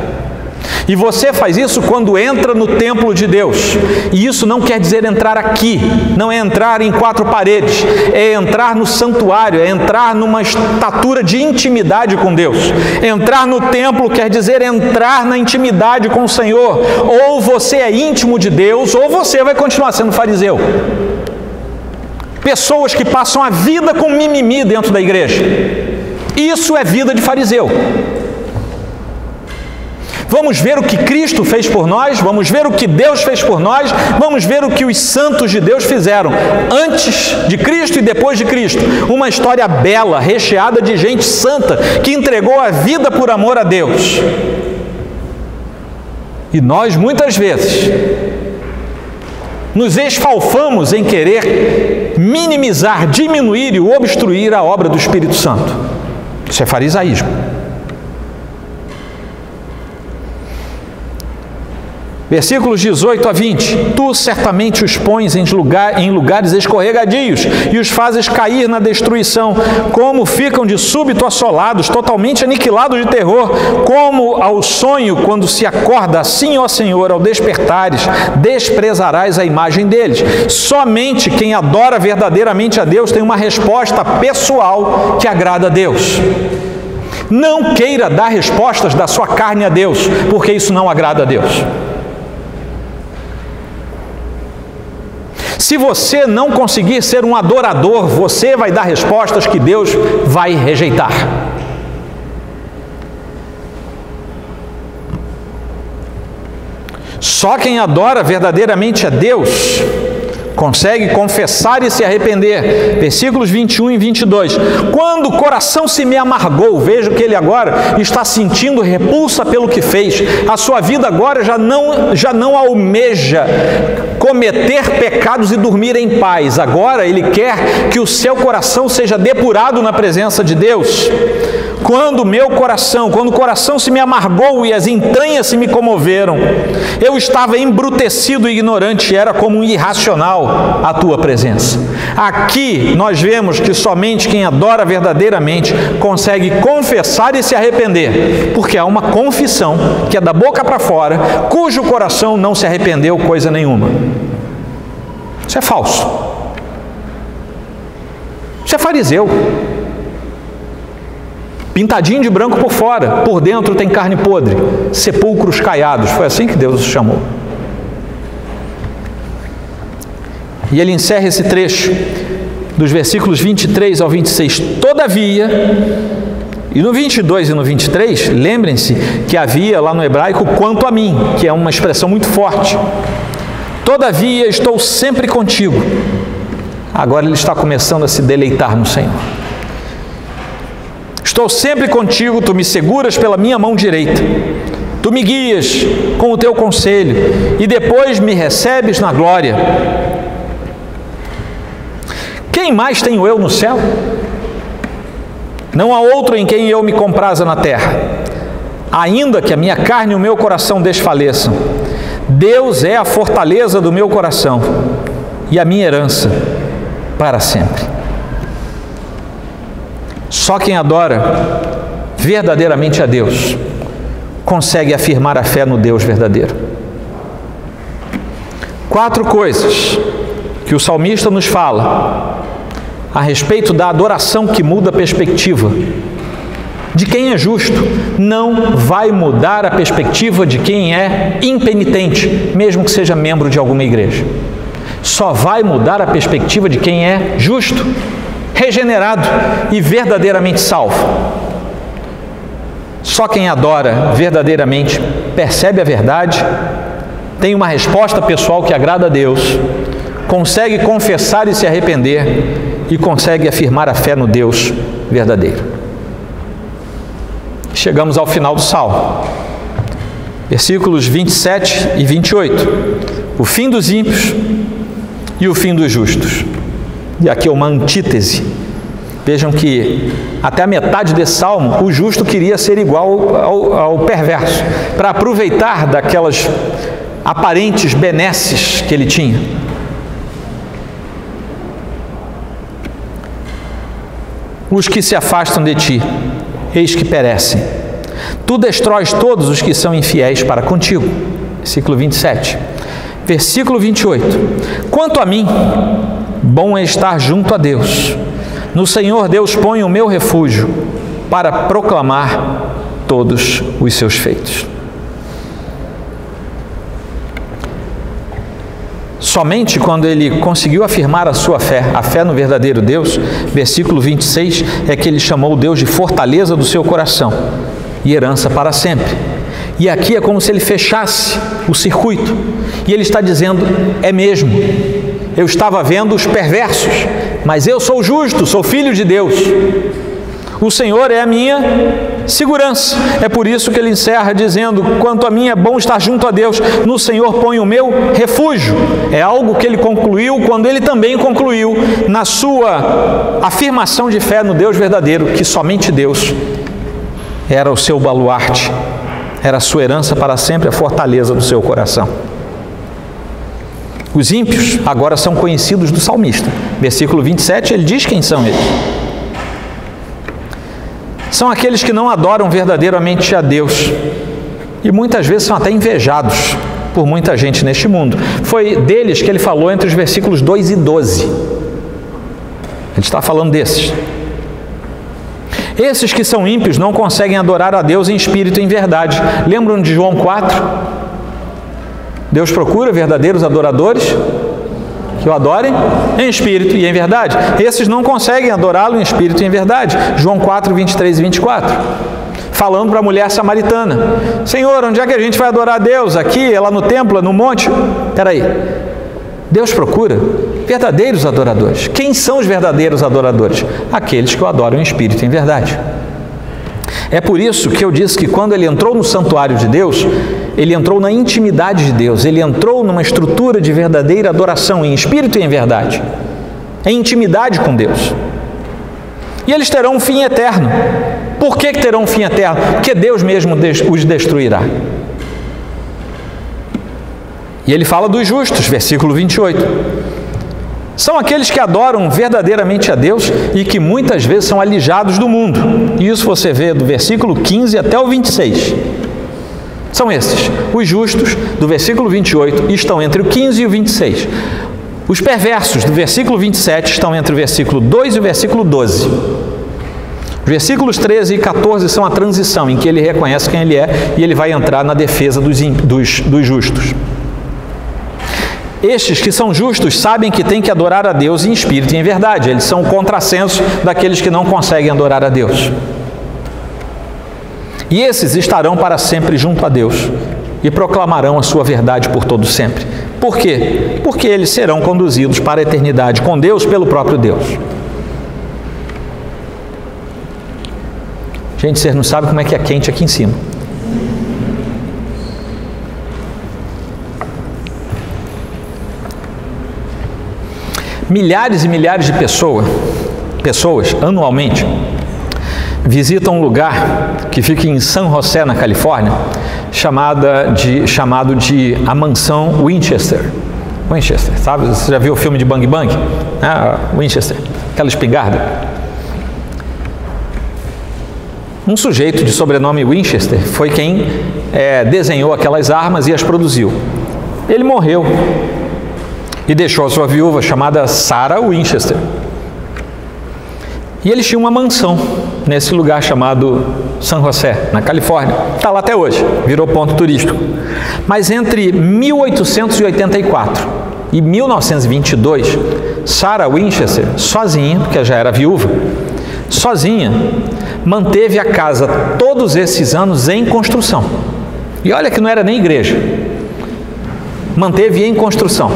E você faz isso quando entra no templo de Deus. E isso não quer dizer entrar aqui, não é entrar em quatro paredes, é entrar no santuário, é entrar numa estatura de intimidade com Deus. Entrar no templo quer dizer entrar na intimidade com o Senhor. Ou você é íntimo de Deus, ou você vai continuar sendo fariseu. Pessoas que passam a vida com mimimi dentro da igreja. Isso é vida de fariseu. Vamos ver o que Cristo fez por nós, vamos ver o que Deus fez por nós, vamos ver o que os santos de Deus fizeram antes de Cristo e depois de Cristo. Uma história bela, recheada de gente santa que entregou a vida por amor a Deus. E nós, muitas vezes, nos esfalfamos em querer minimizar, diminuir e obstruir a obra do Espírito Santo. Isso é farisaísmo. Versículos 18 a 20. Tu certamente os pões em lugares escorregadios e os fazes cair na destruição, como ficam de súbito assolados, totalmente aniquilados de terror, como ao sonho quando se acorda, assim, ó Senhor, ao despertares, desprezarás a imagem deles. Somente quem adora verdadeiramente a Deus tem uma resposta pessoal que agrada a Deus. Não queira dar respostas da sua carne a Deus, porque isso não agrada a Deus. Se você não conseguir ser um adorador, você vai dar respostas que Deus vai rejeitar. Só quem adora verdadeiramente a Deus consegue confessar e se arrepender. Versículos 21 e 22. Quando o coração se me amargou, vejo que ele agora está sentindo repulsa pelo que fez. A sua vida agora já não almeja cometer pecados e dormir em paz. Agora ele quer que o seu coração seja depurado na presença de Deus. Quando o coração se me amargou e as entranhas se me comoveram, eu estava embrutecido e ignorante, era como um irracional à tua presença. Aqui nós vemos que somente quem adora verdadeiramente consegue confessar e se arrepender, porque há uma confissão que é da boca para fora, cujo coração não se arrependeu coisa nenhuma. Isso é falso. Isso é fariseu. Pintadinho de branco por fora, por dentro tem carne podre, sepulcros caiados. Foi assim que Deus os chamou. E ele encerra esse trecho dos versículos 23 ao 26. Todavia, e no 22 e no 23, lembrem-se que havia lá no hebraico quanto a mim, que é uma expressão muito forte. Todavia estou sempre contigo. Agora ele está começando a se deleitar no Senhor. Estou sempre contigo, tu me seguras pela minha mão direita. Tu me guias com o teu conselho e depois me recebes na glória. Quem mais tenho eu no céu? Não há outro em quem eu me compraza na terra. Ainda que a minha carne e o meu coração desfaleçam, Deus é a fortaleza do meu coração e a minha herança para sempre. Só quem adora verdadeiramente a Deus consegue afirmar a fé no Deus verdadeiro. 4 coisas que o salmista nos fala a respeito da adoração que muda a perspectiva. De quem é justo não vai mudar a perspectiva de quem é impenitente, mesmo que seja membro de alguma igreja. Só vai mudar a perspectiva de quem é justo, regenerado e verdadeiramente salvo. Só quem adora verdadeiramente percebe a verdade, tem uma resposta pessoal que agrada a Deus, consegue confessar e se arrepender e consegue afirmar a fé no Deus verdadeiro. chegamos ao final do Salmo. Versículos 27 e 28. O fim dos ímpios e o fim dos justos. E aqui é uma antítese. Vejam que até a metade desse salmo, o justo queria ser igual ao perverso, para aproveitar daquelas aparentes benesses que ele tinha. Os que se afastam de ti, eis que perecem. Tu destróis todos os que são infiéis para contigo. Versículo 27. Versículo 28. Quanto a mim, bom é estar junto a Deus. No Senhor Deus põe o meu refúgio para proclamar todos os seus feitos. Somente quando ele conseguiu afirmar a sua fé, a fé no verdadeiro Deus, versículo 26, é que ele chamou o Deus de fortaleza do seu coração e herança para sempre. E aqui é como se ele fechasse o circuito. E ele está dizendo, é mesmo, eu estava vendo os perversos, mas eu sou justo, sou filho de Deus. O Senhor é a minha segurança. É por isso que ele encerra dizendo, quanto a mim é bom estar junto a Deus, no Senhor põe o meu refúgio. É algo que ele concluiu quando ele também concluiu na sua afirmação de fé no Deus verdadeiro, que somente Deus era o seu baluarte, era a sua herança para sempre, a fortaleza do seu coração. Os ímpios agora são conhecidos do salmista. Versículo 27, ele diz quem são eles. São aqueles que não adoram verdadeiramente a Deus e muitas vezes são até invejados por muita gente neste mundo. Foi deles que ele falou entre os versículos 2 e 12. Ele está falando desses. Esses que são ímpios não conseguem adorar a Deus em espírito e em verdade. Lembram de João 4? Deus procura verdadeiros adoradores que o adorem em espírito e em verdade. Esses não conseguem adorá-lo em espírito e em verdade. João 4, 23 e 24. Falando para a mulher samaritana. Senhor, onde é que a gente vai adorar a Deus? Aqui, lá no templo, no monte? Espera aí. Deus procura verdadeiros adoradores. Quem são os verdadeiros adoradores? Aqueles que o adoram em espírito e em verdade. É por isso que eu disse que quando ele entrou no santuário de Deus, ele entrou na intimidade de Deus, ele entrou numa estrutura de verdadeira adoração em espírito e em verdade, em intimidade com Deus. E eles terão um fim eterno. Por que terão um fim eterno? Porque Deus mesmo os destruirá. E ele fala dos justos, versículo 28. São aqueles que adoram verdadeiramente a Deus e que muitas vezes são alijados do mundo. E isso você vê do versículo 15 até o 26. São esses. Os justos, do versículo 28, estão entre o 15 e o 26. Os perversos, do versículo 27, estão entre o versículo 2 e o versículo 12. Os versículos 13 e 14 são a transição, em que ele reconhece quem ele é e ele vai entrar na defesa dos justos. Estes que são justos sabem que têm que adorar a Deus em espírito e em verdade. Eles são o contrassenso daqueles que não conseguem adorar a Deus. E esses estarão para sempre junto a Deus e proclamarão a sua verdade por todo sempre. Por quê? Porque eles serão conduzidos para a eternidade com Deus pelo próprio Deus. Gente, vocês não sabem como é que é quente aqui em cima. Milhares e milhares de pessoas anualmente visitam um lugar que fica em San José, na Califórnia, chamado de a Mansão Winchester. Winchester, sabe? Você já viu o filme de Bang Bang? Winchester, aquela espingarda. Um sujeito de sobrenome Winchester foi quem desenhou aquelas armas e as produziu. Ele morreu e deixou a sua viúva, chamada Sarah Winchester. E eles tinham uma mansão nesse lugar chamado San José, na Califórnia. Está lá até hoje, virou ponto turístico. Mas entre 1884 e 1922, Sarah Winchester, sozinha, porque já era viúva, sozinha, manteve a casa todos esses anos em construção. E olha que não era nem igreja. Manteve em construção.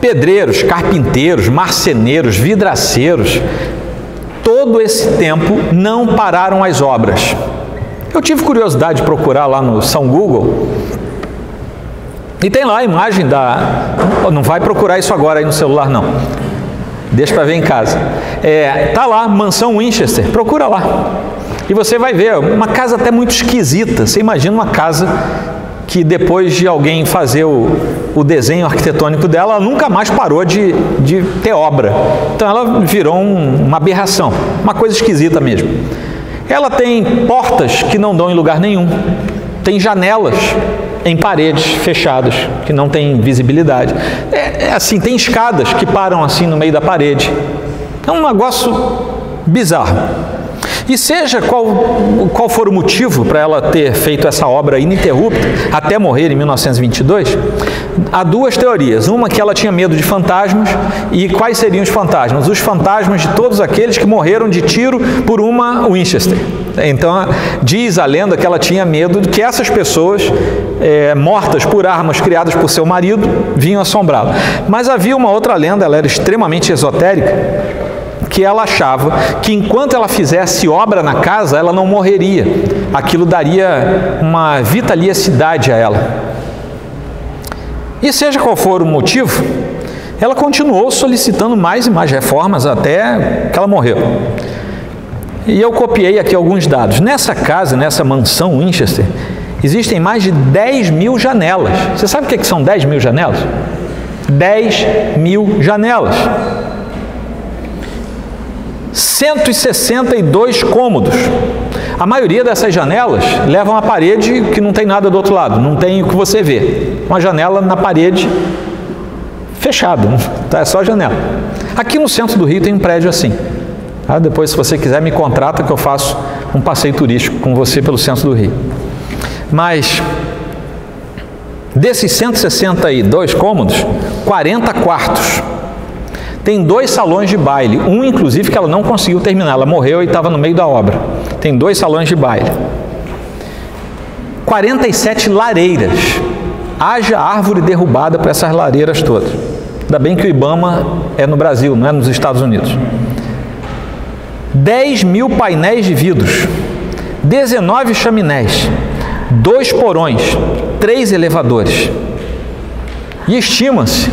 Pedreiros, carpinteiros, marceneiros, vidraceiros, todo esse tempo não pararam as obras. Eu tive curiosidade de procurar lá no São Google, e tem lá a imagem da... Não vai procurar isso agora aí no celular, não. Deixa para ver em casa. Tá lá, Mansão Winchester, procura lá. E você vai ver, uma casa até muito esquisita. Você imagina uma casa que depois de alguém fazer o desenho arquitetônico dela, ela nunca mais parou de ter obra. Então ela virou uma aberração, uma coisa esquisita mesmo. Ela tem portas que não dão em lugar nenhum, tem janelas em paredes fechadas, que não tem visibilidade. Assim, tem escadas que param assim no meio da parede. É um negócio bizarro. E seja qual for o motivo para ela ter feito essa obra ininterrupta até morrer em 1922, há duas teorias. Uma que ela tinha medo de fantasmas, e quais seriam os fantasmas? Os fantasmas de todos aqueles que morreram de tiro por uma Winchester. Então, diz a lenda que ela tinha medo de que essas pessoas mortas por armas criadas por seu marido vinham assombrá-la. Mas havia uma outra lenda, ela era extremamente esotérica, que ela achava que enquanto ela fizesse obra na casa, ela não morreria. Aquilo daria uma vitalidade a ela. E seja qual for o motivo, ela continuou solicitando mais e mais reformas até que ela morreu. E eu copiei aqui alguns dados. Nessa casa, nessa mansão Winchester, existem mais de 10 mil janelas. Você sabe o que são 10 mil janelas? 10 mil janelas. 162 cômodos. A maioria dessas janelas levam a parede que não tem nada do outro lado, não tem o que você vê. Uma janela na parede fechada, tá? É só janela. Aqui no centro do Rio tem um prédio assim. Tá? Depois, se você quiser, me contrata que eu faço um passeio turístico com você pelo centro do Rio. Mas desses 162 cômodos, 40 quartos. Tem 2 salões de baile, um inclusive que ela não conseguiu terminar, ela morreu e estava no meio da obra. Tem 2 salões de baile. 47 lareiras. Haja árvore derrubada para essas lareiras todas. Ainda bem que o Ibama é no Brasil, não é nos Estados Unidos. 10 mil painéis de vidros, 19 chaminés, 2 porões, 3 elevadores. E estima-se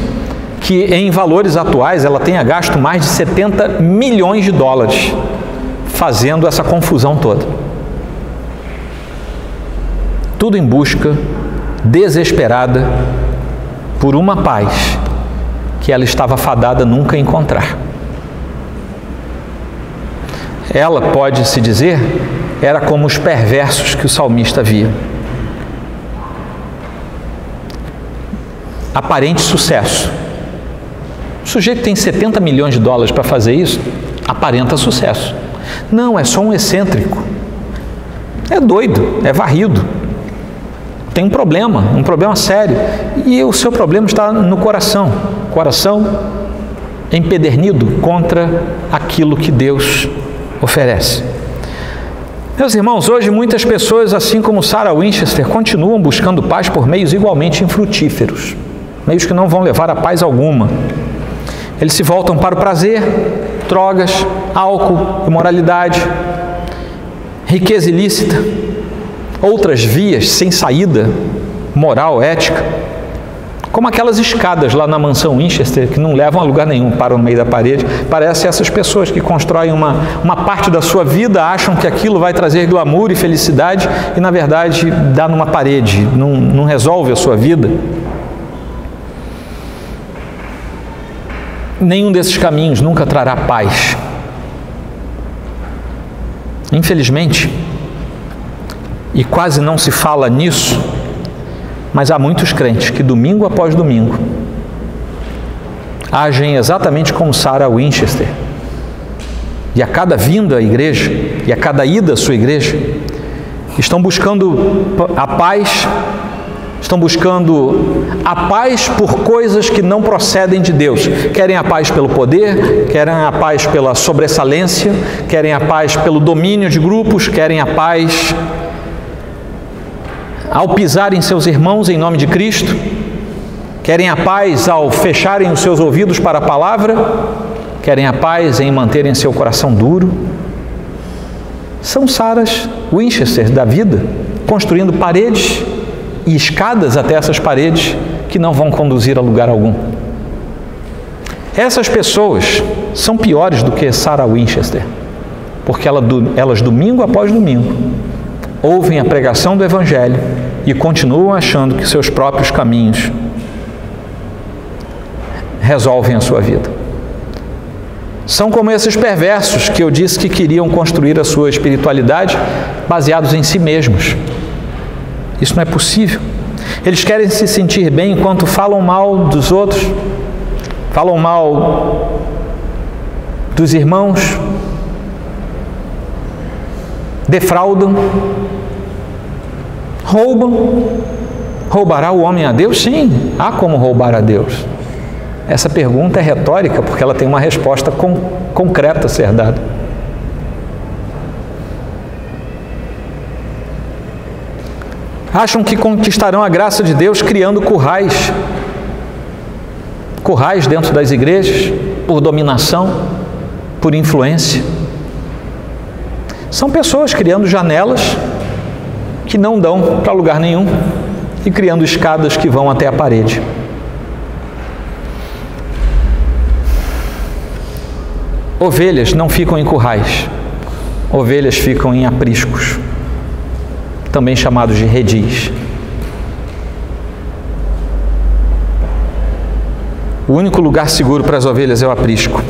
que em valores atuais ela tenha gasto mais de 70 milhões de dólares fazendo essa confusão toda. Tudo em busca desesperada por uma paz que ela estava fadada nunca a encontrar. Ela, pode-se dizer, era como os perversos que o salmista via. Aparente sucesso. O sujeito tem 70 milhões de dólares para fazer isso, aparenta sucesso. Não, é só um excêntrico. É doido, é varrido. Tem um problema sério. E o seu problema está no coração. Coração empedernido contra aquilo que Deus oferece. Meus irmãos, hoje muitas pessoas, assim como Sarah Winchester, continuam buscando paz por meios igualmente infrutíferos. Meios que não vão levar a paz alguma. Eles se voltam para o prazer, drogas, álcool, imoralidade, riqueza ilícita, outras vias sem saída moral, ética, como aquelas escadas lá na mansão Winchester que não levam a lugar nenhum, param no meio da parede. Parece essas pessoas que constroem uma parte da sua vida, acham que aquilo vai trazer glamour e felicidade e na verdade dá numa parede, não resolve a sua vida. Nenhum desses caminhos nunca trará paz. Infelizmente, e quase não se fala nisso, mas há muitos crentes que domingo após domingo agem exatamente como Sarah Winchester. E a cada vinda à igreja, e a cada ida à sua igreja, estão buscando a paz, estão buscando a paz por coisas que não procedem de Deus. Querem a paz pelo poder, querem a paz pela sobressalência, querem a paz pelo domínio de grupos, querem a paz ao pisarem seus irmãos em nome de Cristo, querem a paz ao fecharem os seus ouvidos para a palavra, querem a paz em manterem seu coração duro. São Sarahs Winchester da vida, construindo paredes e escadas até essas paredes que não vão conduzir a lugar algum. Essas pessoas são piores do que Sarah Winchester, porque elas domingo após domingo ouvem a pregação do Evangelho e continuam achando que seus próprios caminhos resolvem a sua vida. São como esses perversos que eu disse que queriam construir a sua espiritualidade baseados em si mesmos. Isso não é possível. Eles querem se sentir bem enquanto falam mal dos outros, falam mal dos irmãos, defraudam, roubam. Roubará o homem a Deus? Sim, há como roubar a Deus. Essa pergunta é retórica porque ela tem uma resposta concreta a ser dada. Acham que conquistarão a graça de Deus criando currais dentro das igrejas, por dominação, por influência. São pessoas criando janelas que não dão para lugar nenhum e criando escadas que vão até a parede. Ovelhas não ficam em currais, ovelhas ficam em apriscos, também chamados de redis. O único lugar seguro para as ovelhas é o aprisco.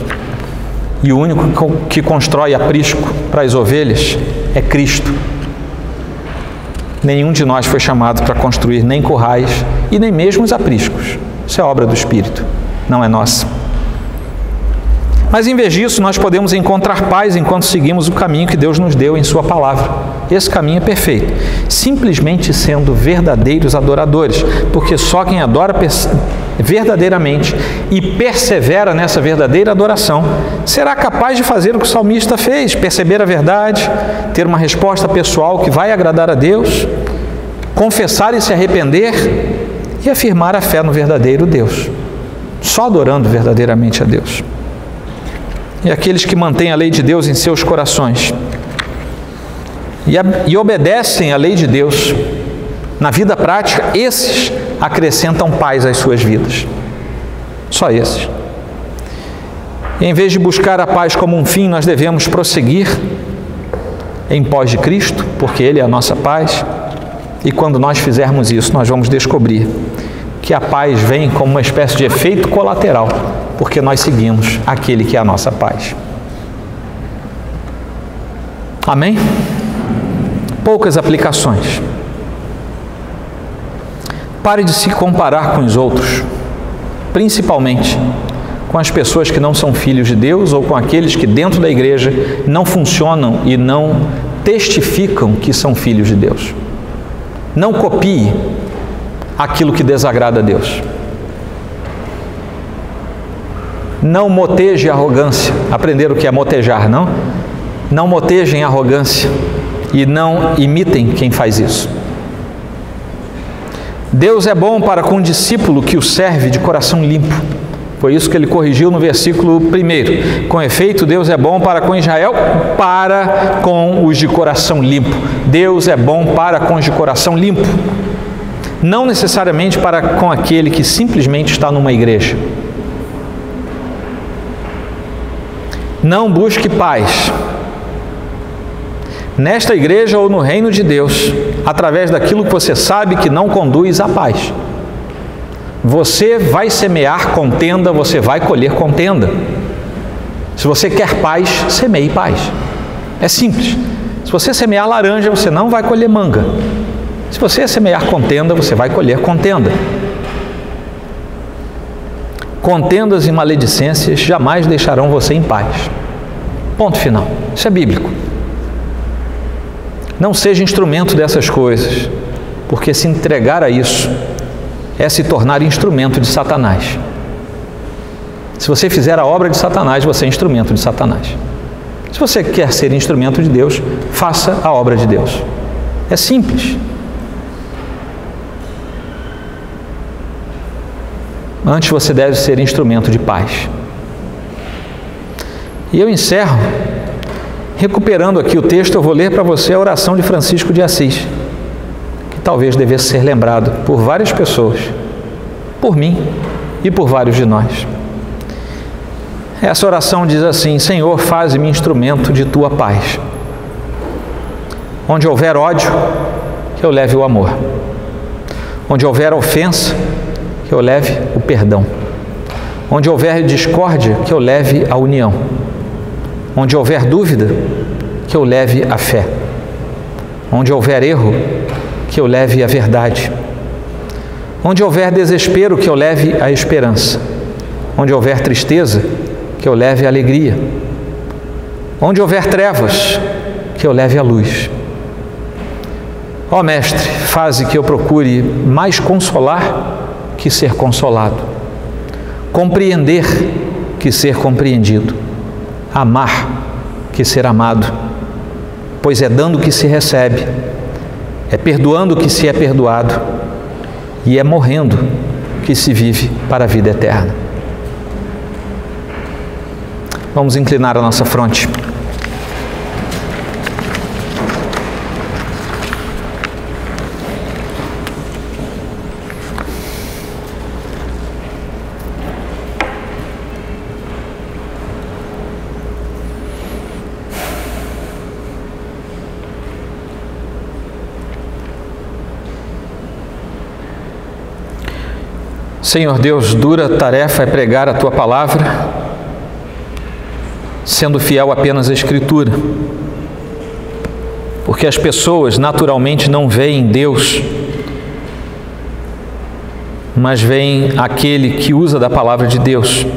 E o único que constrói aprisco para as ovelhas é Cristo. Nenhum de nós foi chamado para construir nem currais e nem mesmo os apriscos. Isso é obra do Espírito, não é nossa. Mas em vez disso, nós podemos encontrar paz enquanto seguimos o caminho que Deus nos deu em Sua Palavra. Esse caminho é perfeito. Simplesmente sendo verdadeiros adoradores, porque só quem adora verdadeiramente e persevera nessa verdadeira adoração será capaz de fazer o que o salmista fez, perceber a verdade, ter uma resposta pessoal que vai agradar a Deus, confessar e se arrepender e afirmar a fé no verdadeiro Deus. Só adorando verdadeiramente a Deus. E aqueles que mantêm a lei de Deus em seus corações e obedecem a lei de Deus na vida prática, esses acrescentam paz às suas vidas. Só esses. E em vez de buscar a paz como um fim, nós devemos prosseguir em pós de Cristo, porque Ele é a nossa paz. E quando nós fizermos isso, nós vamos descobrir que a paz vem como uma espécie de efeito colateral, porque nós seguimos aquele que é a nossa paz. Amém? Poucas aplicações. Pare de se comparar com os outros, principalmente com as pessoas que não são filhos de Deus ou com aqueles que dentro da igreja não funcionam e não testificam que são filhos de Deus. Não copie aquilo que desagrada a Deus. Não moteje a arrogância. Aprenderam o que é motejar, não? Não motejem a arrogância e não imitem quem faz isso. Deus é bom para com o discípulo que o serve de coração limpo. Foi isso que ele corrigiu no versículo 1. Com efeito, Deus é bom para com Israel, para com os de coração limpo. Deus é bom para com os de coração limpo. Não necessariamente para com aquele que simplesmente está numa igreja. Não busque paz nesta igreja ou no reino de Deus, através daquilo que você sabe que não conduz à paz. Você vai semear contenda, você vai colher contenda. Se você quer paz, semeie paz. É simples. Se você semear laranja, você não vai colher manga. Se você semear contenda, você vai colher contenda. Contendas e maledicências jamais deixarão você em paz. Ponto final. Isso é bíblico. Não seja instrumento dessas coisas, porque se entregar a isso é se tornar instrumento de Satanás. Se você fizer a obra de Satanás, você é instrumento de Satanás. Se você quer ser instrumento de Deus, faça a obra de Deus. É simples. Antes você deve ser instrumento de paz. E eu encerro recuperando aqui o texto. Eu vou ler para você a oração de Francisco de Assis, que talvez devesse ser lembrado por várias pessoas, por mim e por vários de nós. Essa oração diz assim: Senhor, faze-me instrumento de tua paz. Onde houver ódio, que eu leve o amor. Onde houver ofensa, que eu leve o perdão. Onde houver discórdia, que eu leve a união. Onde houver dúvida, que eu leve a fé. Onde houver erro, que eu leve a verdade. Onde houver desespero, que eu leve a esperança. Onde houver tristeza, que eu leve a alegria. Onde houver trevas, que eu leve a luz. Ó Mestre, faze que eu procure mais consolar que ser consolado, compreender que ser compreendido, amar que ser amado, pois é dando que se recebe, é perdoando que se é perdoado e é morrendo que se vive para a vida eterna. Vamos inclinar a nossa fronte. Senhor Deus, dura tarefa é pregar a Tua palavra, sendo fiel apenas à Escritura, porque as pessoas naturalmente não veem Deus, mas veem aquele que usa da palavra de Deus.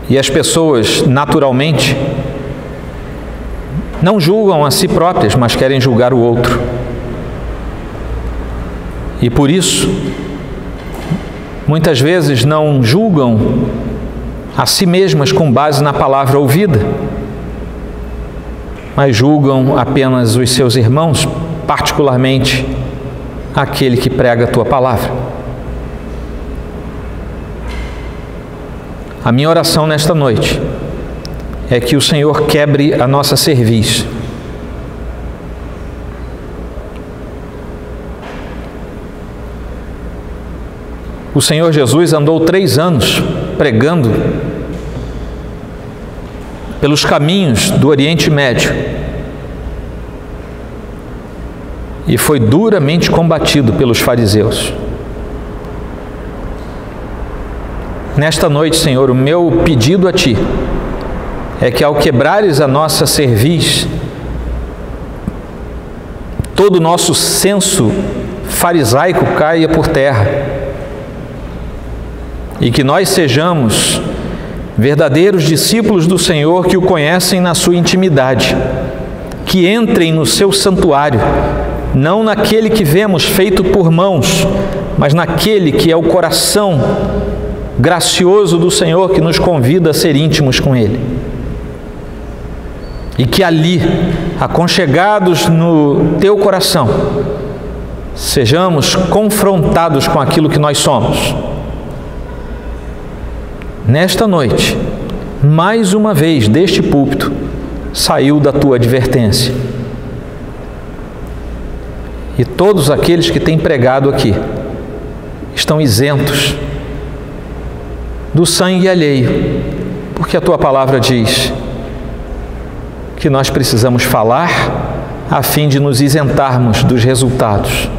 E as pessoas naturalmente não julgam a si próprias, mas querem julgar o outro. E por isso, muitas vezes não julgam a si mesmas com base na palavra ouvida, mas julgam apenas os seus irmãos, particularmente aquele que prega a Tua palavra. A minha oração nesta noite é que o Senhor quebre a nossa cerviz. O Senhor Jesus andou 3 anos pregando pelos caminhos do Oriente Médio e foi duramente combatido pelos fariseus. Nesta noite, Senhor, o meu pedido a Ti é que, ao quebrares a nossa cerviz, todo o nosso senso farisaico caia por terra e que nós sejamos verdadeiros discípulos do Senhor que o conhecem na sua intimidade, que entrem no seu santuário, não naquele que vemos feito por mãos, mas naquele que é o coração gracioso do Senhor, que nos convida a ser íntimos com Ele. E que ali, aconchegados no Teu coração, sejamos confrontados com aquilo que nós somos. Nesta noite, mais uma vez deste púlpito, saiu da Tua advertência. E todos aqueles que têm pregado aqui estão isentos do sangue alheio, porque a Tua palavra diz que nós precisamos falar a fim de nos isentarmos dos resultados.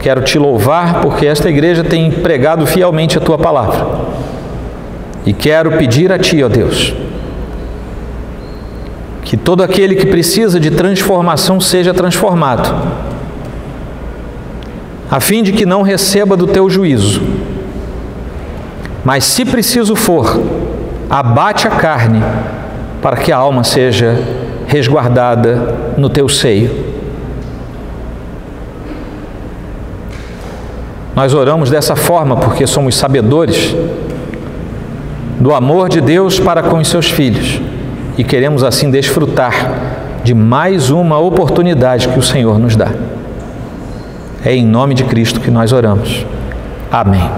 Quero Te louvar porque esta igreja tem pregado fielmente a Tua palavra. E quero pedir a Ti, ó Deus, que todo aquele que precisa de transformação seja transformado, a fim de que não receba do Teu juízo. Mas, se preciso for, abate a carne, para que a alma seja resguardada no Teu seio. Nós oramos dessa forma porque somos sabedores do amor de Deus para com os Seus filhos e queremos assim desfrutar de mais uma oportunidade que o Senhor nos dá. É em nome de Cristo que nós oramos. Amém.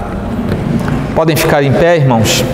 Podem ficar em pé, irmãos?